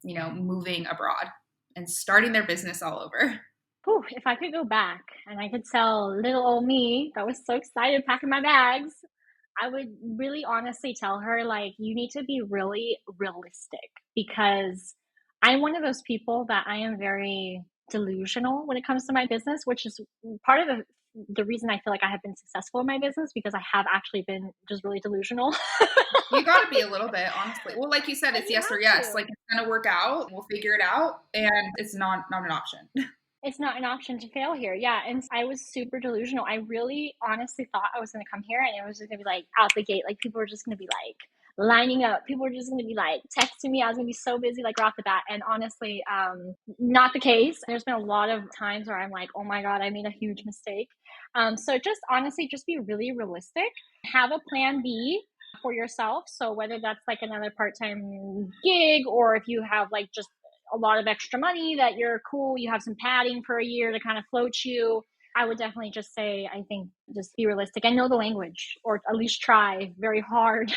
A: moving abroad and starting their business all over?
B: Whew, if I could go back and I could tell little old me that was so excited packing my bags, I would really honestly tell her, like, you need to be really realistic because I'm one of those people that I am very delusional when it comes to my business, which is part of the reason I feel like I have been successful in my business because I have actually been just really delusional.
A: You got to be a little bit, honestly. Well, like you said, it's
B: You
A: yes or
B: have
A: yes.
B: to.
A: Like it's gonna work out. We'll figure it out, and it's not an option.
B: It's not an option to fail here. Yeah. And I was super delusional. I really honestly thought I was going to come here and it was just going to be like out the gate. Like people were just going to be like lining up. People were just going to be like texting me. I was going to be so busy like right off the bat. And honestly, not the case. There's been a lot of times where I'm like, oh my God, I made a huge mistake. So just honestly, just be really realistic. Have a plan B for yourself. So whether that's like another part-time gig or if you have like just a lot of extra money that you're cool, you have some padding for a year to kind of float you. I would definitely just say, I think just be realistic and know the language, or at least try very hard.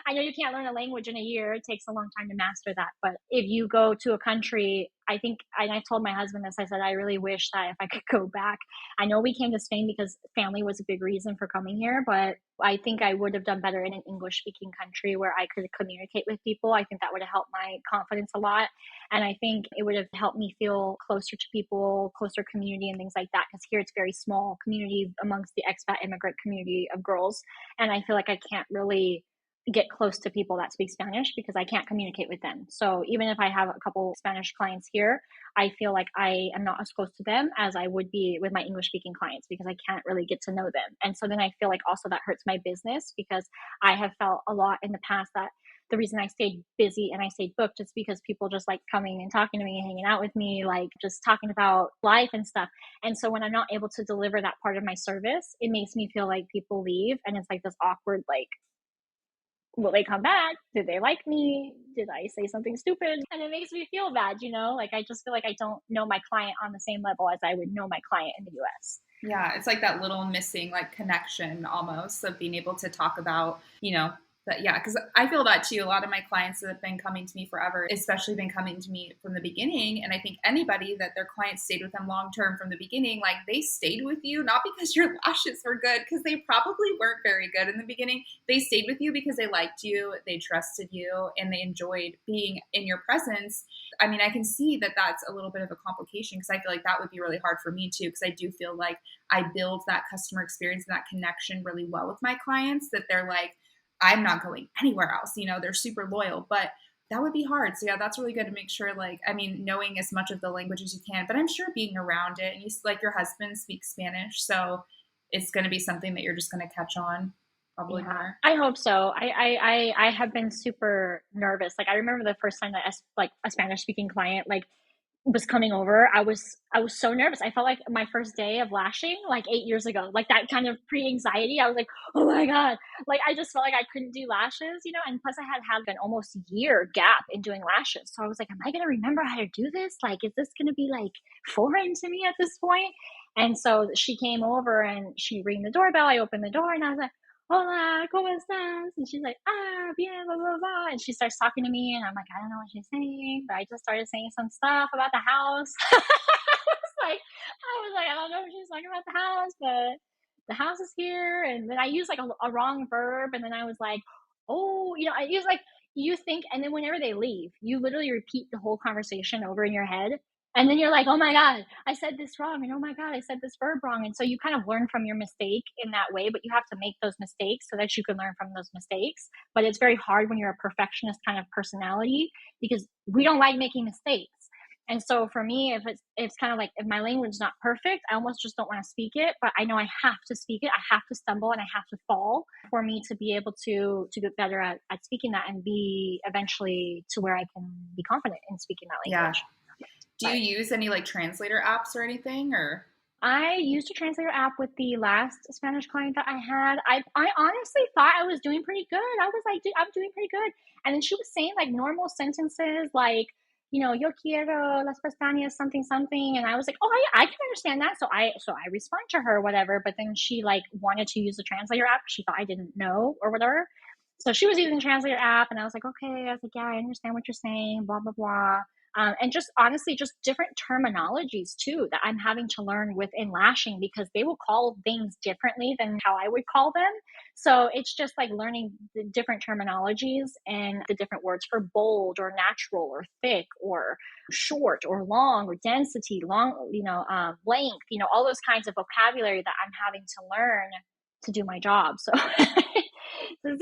B: I know you can't learn a language in a year. It takes a long time to master that. But if you go to a country, I think, and I told my husband this, I said, I really wish that if I could go back. I know we came to Spain because family was a big reason for coming here, but I think I would have done better in an English speaking country where I could communicate with people. I think that would have helped my confidence a lot. And I think it would have helped me feel closer to people, closer community and things like that. Because here it's very small community amongst the expat immigrant community of girls. And I feel like I can't really get close to people that speak Spanish because I can't communicate with them. So even if I have a couple Spanish clients here, I feel like I am not as close to them as I would be with my English speaking clients because I can't really get to know them. And so then I feel like also that hurts my business because I have felt a lot in the past that the reason I stayed busy and I stayed booked is because people just like coming and talking to me, hanging out with me, like just talking about life and stuff. And so when I'm not able to deliver that part of my service, it makes me feel like people leave and it's like this awkward, like Will they come back? Did they like me? Did I say something stupid? And it makes me feel bad, like I just feel like I don't know my client on the same level as I would know my client in the US.
A: Yeah, it's like that little missing like connection almost of being able to talk about, but yeah, because I feel that too. A lot of my clients that have been coming to me forever, especially been coming to me from the beginning. And I think anybody that their clients stayed with them long term from the beginning, like they stayed with you, not because your lashes were good, because they probably weren't very good in the beginning. They stayed with you because they liked you, they trusted you, and they enjoyed being in your presence. I mean, I can see that that's a little bit of a complication because I feel like that would be really hard for me too, because I do feel like I build that customer experience and that connection really well with my clients that they're like, I'm not going anywhere else. They're super loyal, but that would be hard. So yeah, that's really good to make sure, like, I mean, knowing as much of the language as you can, but I'm sure being around it, and like your husband speaks Spanish. So it's going to be something that you're just going to catch on probably
B: Yeah,
A: more.
B: I hope so. I have been super nervous. Like I remember the first time that like a Spanish speaking client like was coming over, I was so nervous. I felt like my first day of lashing like 8 years ago, like that kind of pre-anxiety. I was like, oh my God. Like I just felt like I couldn't do lashes, and plus I had an almost year gap in doing lashes. So I was like, am I gonna remember how to do this? Like, is this gonna be like foreign to me at this point? And so she came over and she rang the doorbell. I opened the door and I was like, hola, ¿cómo estás? And she's like, bien, blah, blah, blah. And she starts talking to me, and I'm like, I don't know what she's saying, but I just started saying some stuff about the house. I don't know if she's talking about the house, but the house is here. And then I used like a wrong verb. And then I was like, oh, I use like, you think, and then whenever they leave, you literally repeat the whole conversation over in your head. And then you're like, oh my God, I said this wrong. And oh my God, I said this verb wrong. And so you kind of learn from your mistake in that way, but you have to make those mistakes so that you can learn from those mistakes. But it's very hard when you're a perfectionist kind of personality because we don't like making mistakes. And so for me, if it's kind of like, if my language is not perfect, I almost just don't want to speak it, but I know I have to speak it. I have to stumble and I have to fall for me to be able to get better at speaking that and be eventually to where I can be confident in speaking that
A: Yeah.
B: language.
A: Do you use any like translator apps or anything, or?
B: I used a translator app with the last Spanish client that I had. I honestly thought I was doing pretty good. I was like, I'm doing pretty good. And then she was saying like normal sentences like, yo quiero las pestañas, something, something. And I was like, oh, yeah, I can understand that. So I respond to her, whatever. But then she like wanted to use the translator app. She thought I didn't know or whatever. So she was using the translator app. And I was like, okay. I was like, yeah, I understand what you're saying, blah, blah, blah. And just honestly, just different terminologies too that I'm having to learn within lashing because they will call things differently than how I would call them. So it's just like learning the different terminologies and the different words for bold or natural or thick or short or long or density, long, length, all those kinds of vocabulary that I'm having to learn to do my job. So it's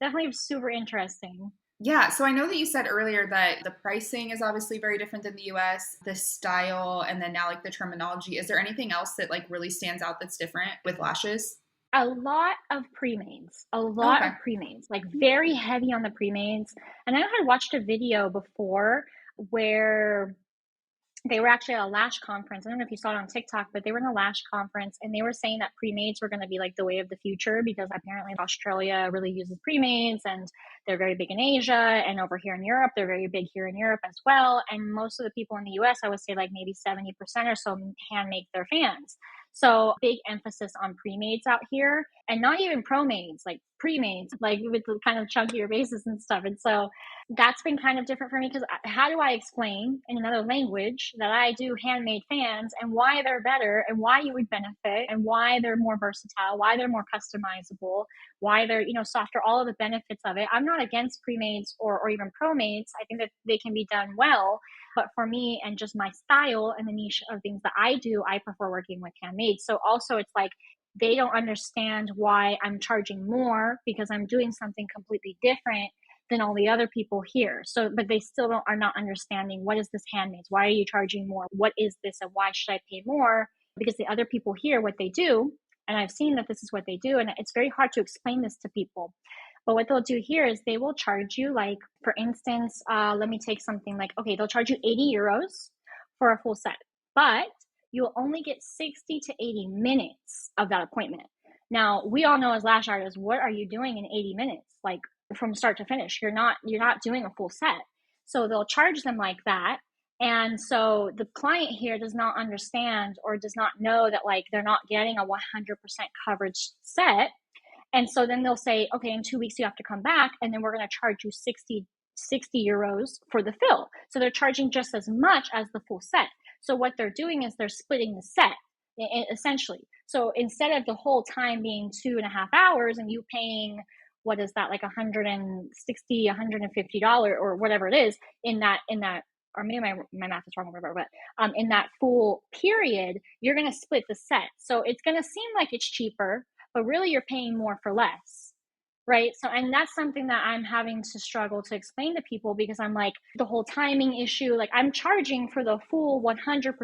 B: definitely super interesting.
A: Yeah, so I know that you said earlier that the pricing is obviously very different than the US, the style, and then now like the terminology. Is there anything else that like really stands out that's different with lashes?
B: A lot of pre-mades,
A: Okay.
B: like very heavy on the pre-mades. And I had watched a video before where they were actually at a lash conference. I don't know if you saw it on TikTok, but they were in a lash conference and they were saying that pre-mades were going to be like the way of the future because apparently Australia really uses pre-mades and they're very big in Asia, and over here in Europe, they're very big here in Europe as well. And most of the people in the US, I would say like maybe 70% or so hand make their fans. So big emphasis on pre-mades out here, and not even pro-mades, like pre-mades, like with the kind of chunkier bases and stuff. And so that's been kind of different for me because how do I explain in another language that I do handmade fans and why they're better and why you would benefit and why they're more versatile, why they're more customizable, why they're, softer, all of the benefits of it. I'm not against pre-mades or even pro-mades. I think that they can be done well. But for me and just my style and the niche of things that I do, I prefer working with handmade. So also it's like they don't understand why I'm charging more because I'm doing something completely different than all the other people here. So, but they still are not understanding what is this handmade? Why are you charging more? What is this and why should I pay more? Because the other people here, what they do, and I've seen that this is what they do, and it's very hard to explain this to people. But what they'll do here is they will charge you, like, for instance, let me take something like, okay, they'll charge you 80 euros for a full set, but you'll only get 60 to 80 minutes of that appointment. Now, we all know as lash artists, what are you doing in 80 minutes? Like from start to finish, you're not doing a full set. So they'll charge them like that. And so the client here does not understand or does not know that like they're not getting a 100% coverage set. And so then they'll say, okay, in 2 weeks you have to come back, and then we're going to charge you 60 euros for the fill. So they're charging just as much as the full set. So what they're doing is they're splitting the set essentially. So instead of the whole time being 2.5 hours and you paying, what is that, like 160, $150 or whatever it is in that, or maybe my math is wrong, or whatever, but in that full period, you're going to split the set. So it's going to seem like it's cheaper, but really you're paying more for less. Right. So, and that's something that I'm having to struggle to explain to people, because I'm like, the whole timing issue, like I'm charging for the full 100%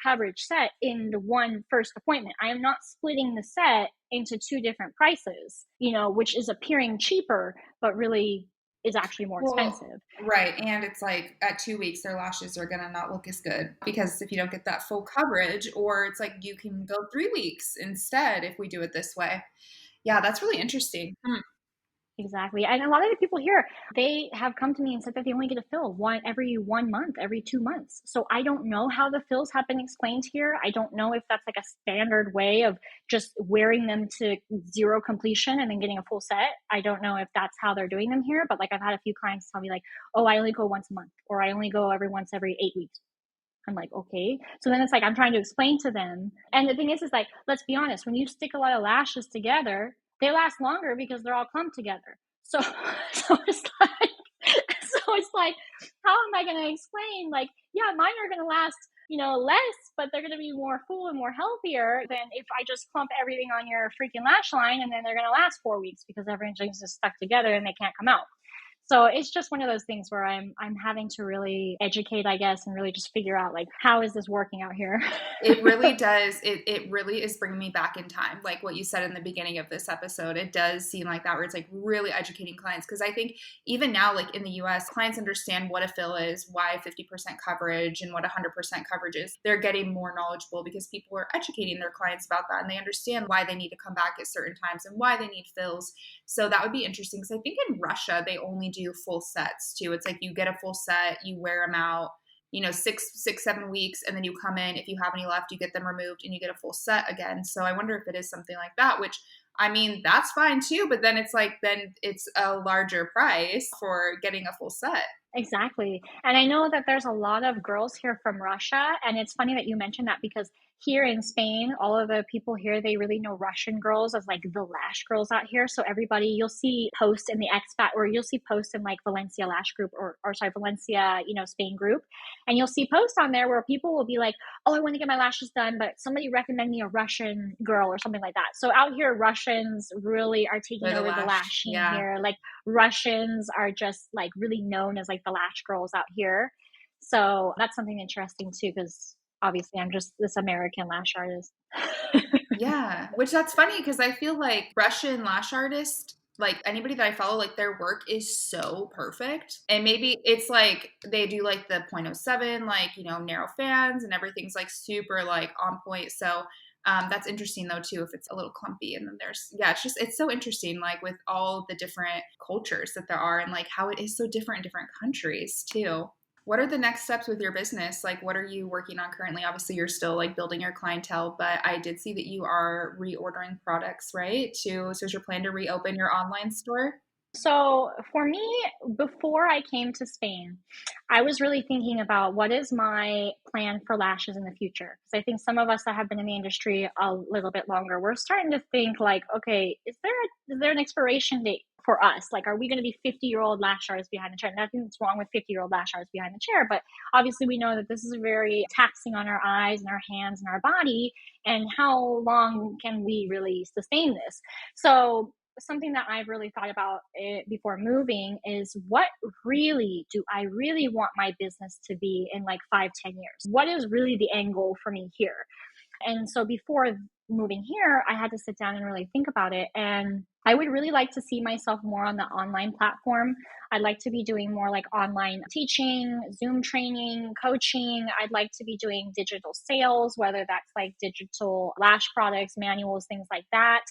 B: coverage set in the one first appointment. I am not splitting the set into two different prices, which is appearing cheaper, but really is actually more expensive.
A: Right. And it's like at 2 weeks, their lashes are going to not look as good because if you don't get that full coverage, or it's like you can go 3 weeks instead if we do it this way. Yeah, that's really interesting.
B: Exactly. And a lot of the people here, they have come to me and said that they only get a fill every 1 month, every 2 months. So I don't know how the fills have been explained here. I don't know if that's like a standard way of just wearing them to zero completion and then getting a full set. I don't know if that's how they're doing them here, but like I've had a few clients tell me like, oh, I only go once a month, or I only go every 8 weeks. I'm like, okay. So then it's like, I'm trying to explain to them. And the thing is like, let's be honest, when you stick a lot of lashes together, they last longer because they're all clumped together. So, so it's like, how am I going to explain? Like, yeah, mine are going to last, less, but they're going to be more full and more healthier than if I just clump everything on your freaking lash line, and then they're going to last 4 weeks because everything's just stuck together and they can't come out. So it's just one of those things where I'm having to really educate, I guess, and really just figure out like, how is this working out here?
A: It really does. It really is bringing me back in time. Like what you said in the beginning of this episode, it does seem like that, where it's like really educating clients. Because I think even now, like in the US, clients understand what a fill is, why 50% coverage and what 100% coverage is. They're getting more knowledgeable because people are educating their clients about that, and they understand why they need to come back at certain times and why they need fills. So that would be interesting, because I think in Russia, they only do full sets too. It's like you get a full set, you wear them out, 6-7 weeks, and then you come in. If you have any left, you get them removed and you get a full set again. So I wonder if it is something like that, which, I mean, that's fine too, but then it's like, then it's a larger price for getting a full set.
B: Exactly. And I know that there's a lot of girls here from Russia. And it's funny that you mentioned that, because here in Spain, all of the people here, they really know Russian girls as like the lash girls out here. So everybody, you'll see posts in the expat, or you'll see posts in like Valencia Lash group, or sorry, Valencia, Spain group. And you'll see posts on there where people will be like, oh, I want to get my lashes done, but somebody recommend me a Russian girl or something like that. So out here, Russians really are taking over the lashing here. Like Russians are just like really known as like the lash girls out here. So that's something interesting too, because obviously I'm just this American lash artist.
A: Yeah, which that's funny, because I feel like Russian lash artists, like anybody that I follow, like their work is so perfect. And maybe it's like they do like the 0.07, like, narrow fans, and everything's like super like on point. So that's interesting though too, if it's a little clumpy. And then it's so interesting, like with all the different cultures that there are, and like how it is so different in different countries too. What are the next steps with your business? Like, what are you working on currently? Obviously, you're still like building your clientele, but I did see that you are reordering products, right? So is your plan to reopen your online store?
B: So for me, before I came to Spain, I was really thinking about what is my plan for lashes in the future. Because I think some of us that have been in the industry a little bit longer, we're starting to think like, okay, is there an expiration date for us? Like, are we going to be 50-year-old lash artists behind the chair? Nothing's wrong with 50-year-old lash artists behind the chair, but obviously we know that this is very taxing on our eyes and our hands and our body. And how long can we really sustain this? So something that I've really thought about before moving is, what really do I really want my business to be in like 5-10 years? What is really the end goal for me here? And so before moving here, I had to sit down and really think about it. And I would really like to see myself more on the online platform. I'd like to be doing more like online teaching, Zoom training, coaching. I'd like to be doing digital sales, whether that's like digital lash products, manuals, things like that.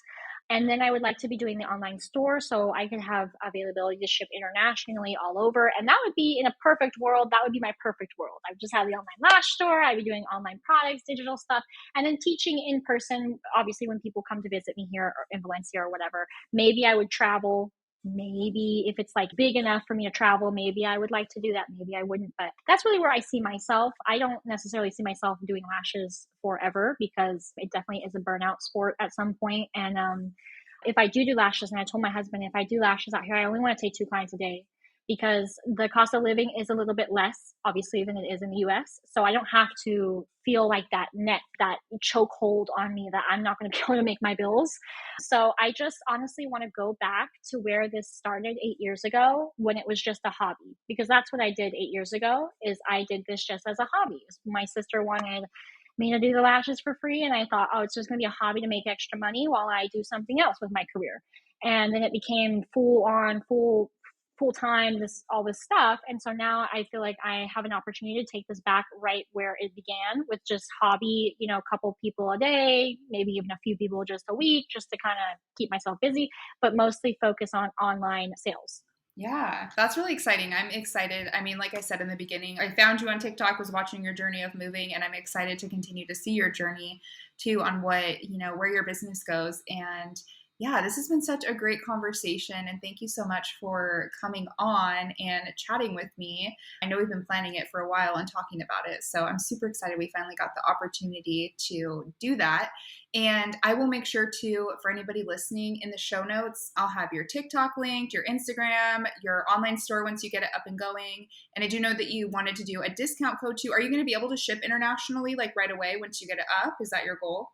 B: And then I would like to be doing the online store so I can have availability to ship internationally all over. And that would be, in a perfect world, that would be my perfect world. I would just have the online lash store. I'd be doing online products, digital stuff, and then teaching in person. Obviously, when people come to visit me here or in Valencia or whatever, maybe I would travel. Maybe if it's like big enough for me to travel, maybe I would like to do that. Maybe I wouldn't, but that's really where I see myself. I don't necessarily see myself doing lashes forever because it definitely is a burnout sport at some point. And if I do lashes, and I told my husband, if I do lashes out here, I only want to take 2 clients a day because the cost of living is a little bit less, obviously, than it is in the US. So I don't have to feel like that chokehold on me that I'm not going to be able to make my bills. So I just honestly want to go back to where this started 8 years ago when it was just a hobby, because that's what I did 8 years ago is I did this just as a hobby. My sister wanted me to do the lashes for free, and I thought, oh, it's just going to be a hobby to make extra money while I do something else with my career. And then it became full time, all this stuff. And so now I feel like I have an opportunity to take this back right where it began, with just hobby, a couple people a day, maybe even a few people just a week, just to kind of keep myself busy, but mostly focus on online sales.
A: Yeah, that's really exciting. I'm excited. I mean, like I said in the beginning, I found you on TikTok, was watching your journey of moving, and I'm excited to continue to see your journey too on what, where your business goes. And yeah, this has been such a great conversation. And thank you so much for coming on and chatting with me. I know we've been planning it for a while and talking about it. So I'm super excited we finally got the opportunity to do that. And I will make sure to, for anybody listening, in the show notes, I'll have your TikTok linked, your Instagram, your online store once you get it up and going. And I do know that you wanted to do a discount code too. Are you going to be able to ship internationally like right away once you get it up? Is that your goal?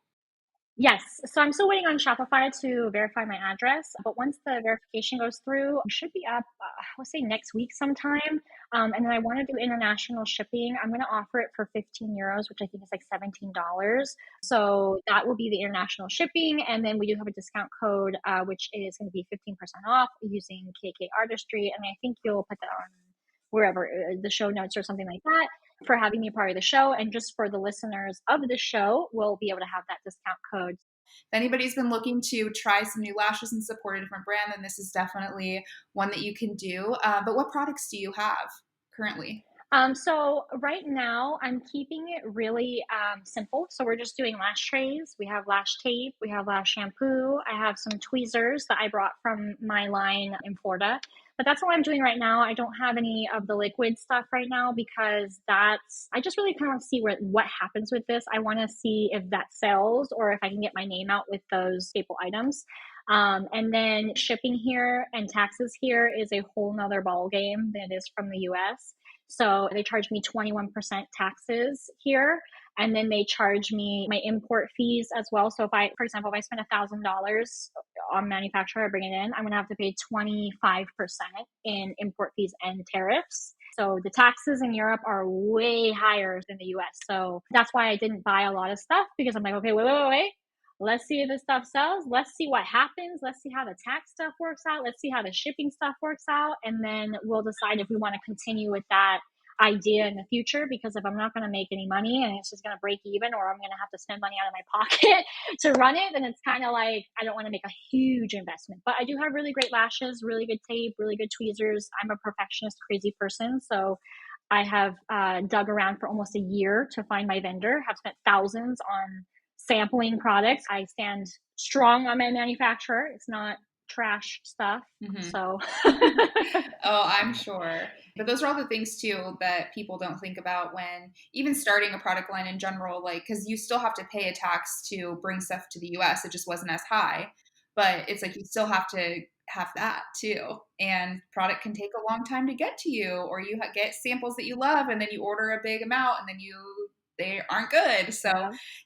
B: Yes. So I'm still waiting on Shopify to verify my address. But once the verification goes through, it should be up, let's say next week sometime. And then I want to do international shipping. I'm going to offer it for 15 euros, which I think is like $17. So that will be the international shipping. And then we do have a discount code, which is going to be 15% off using KK Artistry. And I think you'll put that on wherever, the show notes or something like that, for having me part of the show. And just for the listeners of the show, we'll be able to have that discount code.
A: If anybody's been looking to try some new lashes and support a different brand, then this is definitely one that you can do. But what products do you have currently?
B: So right now I'm keeping it really simple. So we're just doing lash trays. We have lash tape. We have lash shampoo. I have some tweezers that I brought from my line in Florida. But that's all I'm doing right now. I don't have any of the liquid stuff right now because I just really kind of want to see what happens with this. I want to see if that sells or if I can get my name out with those staple items. And then shipping here and taxes here is a whole nother ball game than it is from the US. So they charge me 21% taxes here. And then they charge me my import fees as well. So for example, if I spend $1,000 on manufacturer, I bring it in, I'm going to have to pay 25% in import fees and tariffs. So the taxes in Europe are way higher than the US. So that's why I didn't buy a lot of stuff, because I'm like, okay, wait. Let's see if this stuff sells. Let's see what happens. Let's see how the tax stuff works out. Let's see how the shipping stuff works out. And then we'll decide if we want to continue with that idea in the future. Because if I'm not going to make any money and it's just going to break even, or I'm going to have to spend money out of my pocket to run it, then it's kind of like I don't want to make a huge investment. But I do have really great lashes, really good tape, really good tweezers. I'm a perfectionist, crazy person. So I have dug around for almost a year to find my vendor, have spent thousands on sampling products. I stand strong on my manufacturer. It's not trash stuff. Mm-hmm. So
A: oh, I'm sure. But those are all the things too that people don't think about when even starting a product line in general, like, because you still have to pay a tax to bring stuff to the US. It just wasn't as high, but it's like you still have to have that too. And product can take a long time to get to you, or you get samples that you love and then you order a big amount and then they aren't good. So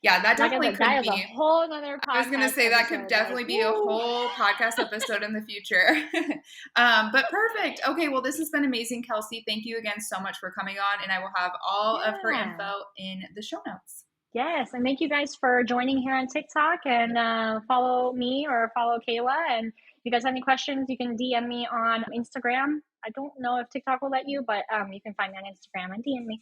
A: yeah, that definitely could be
B: a whole other podcast.
A: I was going to say that could definitely be a whole podcast episode in the future. But perfect. Okay. Well, this has been amazing, Kelsey. Thank you again so much for coming on, and I will have all of her info in the show notes.
B: Yes. And thank you guys for joining here on TikTok, and follow me or follow Kayla. And if you guys have any questions, you can DM me on Instagram. I don't know if TikTok will let you, but you can find me on Instagram and DM me.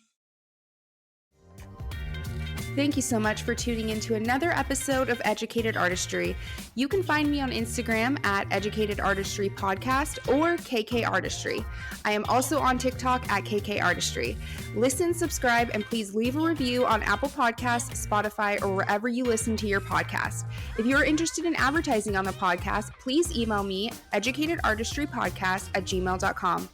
A: Thank you so much for tuning into another episode of Educated Artistry. You can find me on Instagram at Educated Artistry Podcast or KK Artistry. I am also on TikTok at KK Artistry. Listen, subscribe, and please leave a review on Apple Podcasts, Spotify, or wherever you listen to your podcast. If you're interested in advertising on the podcast, please email me educatedartistrypodcast@gmail.com.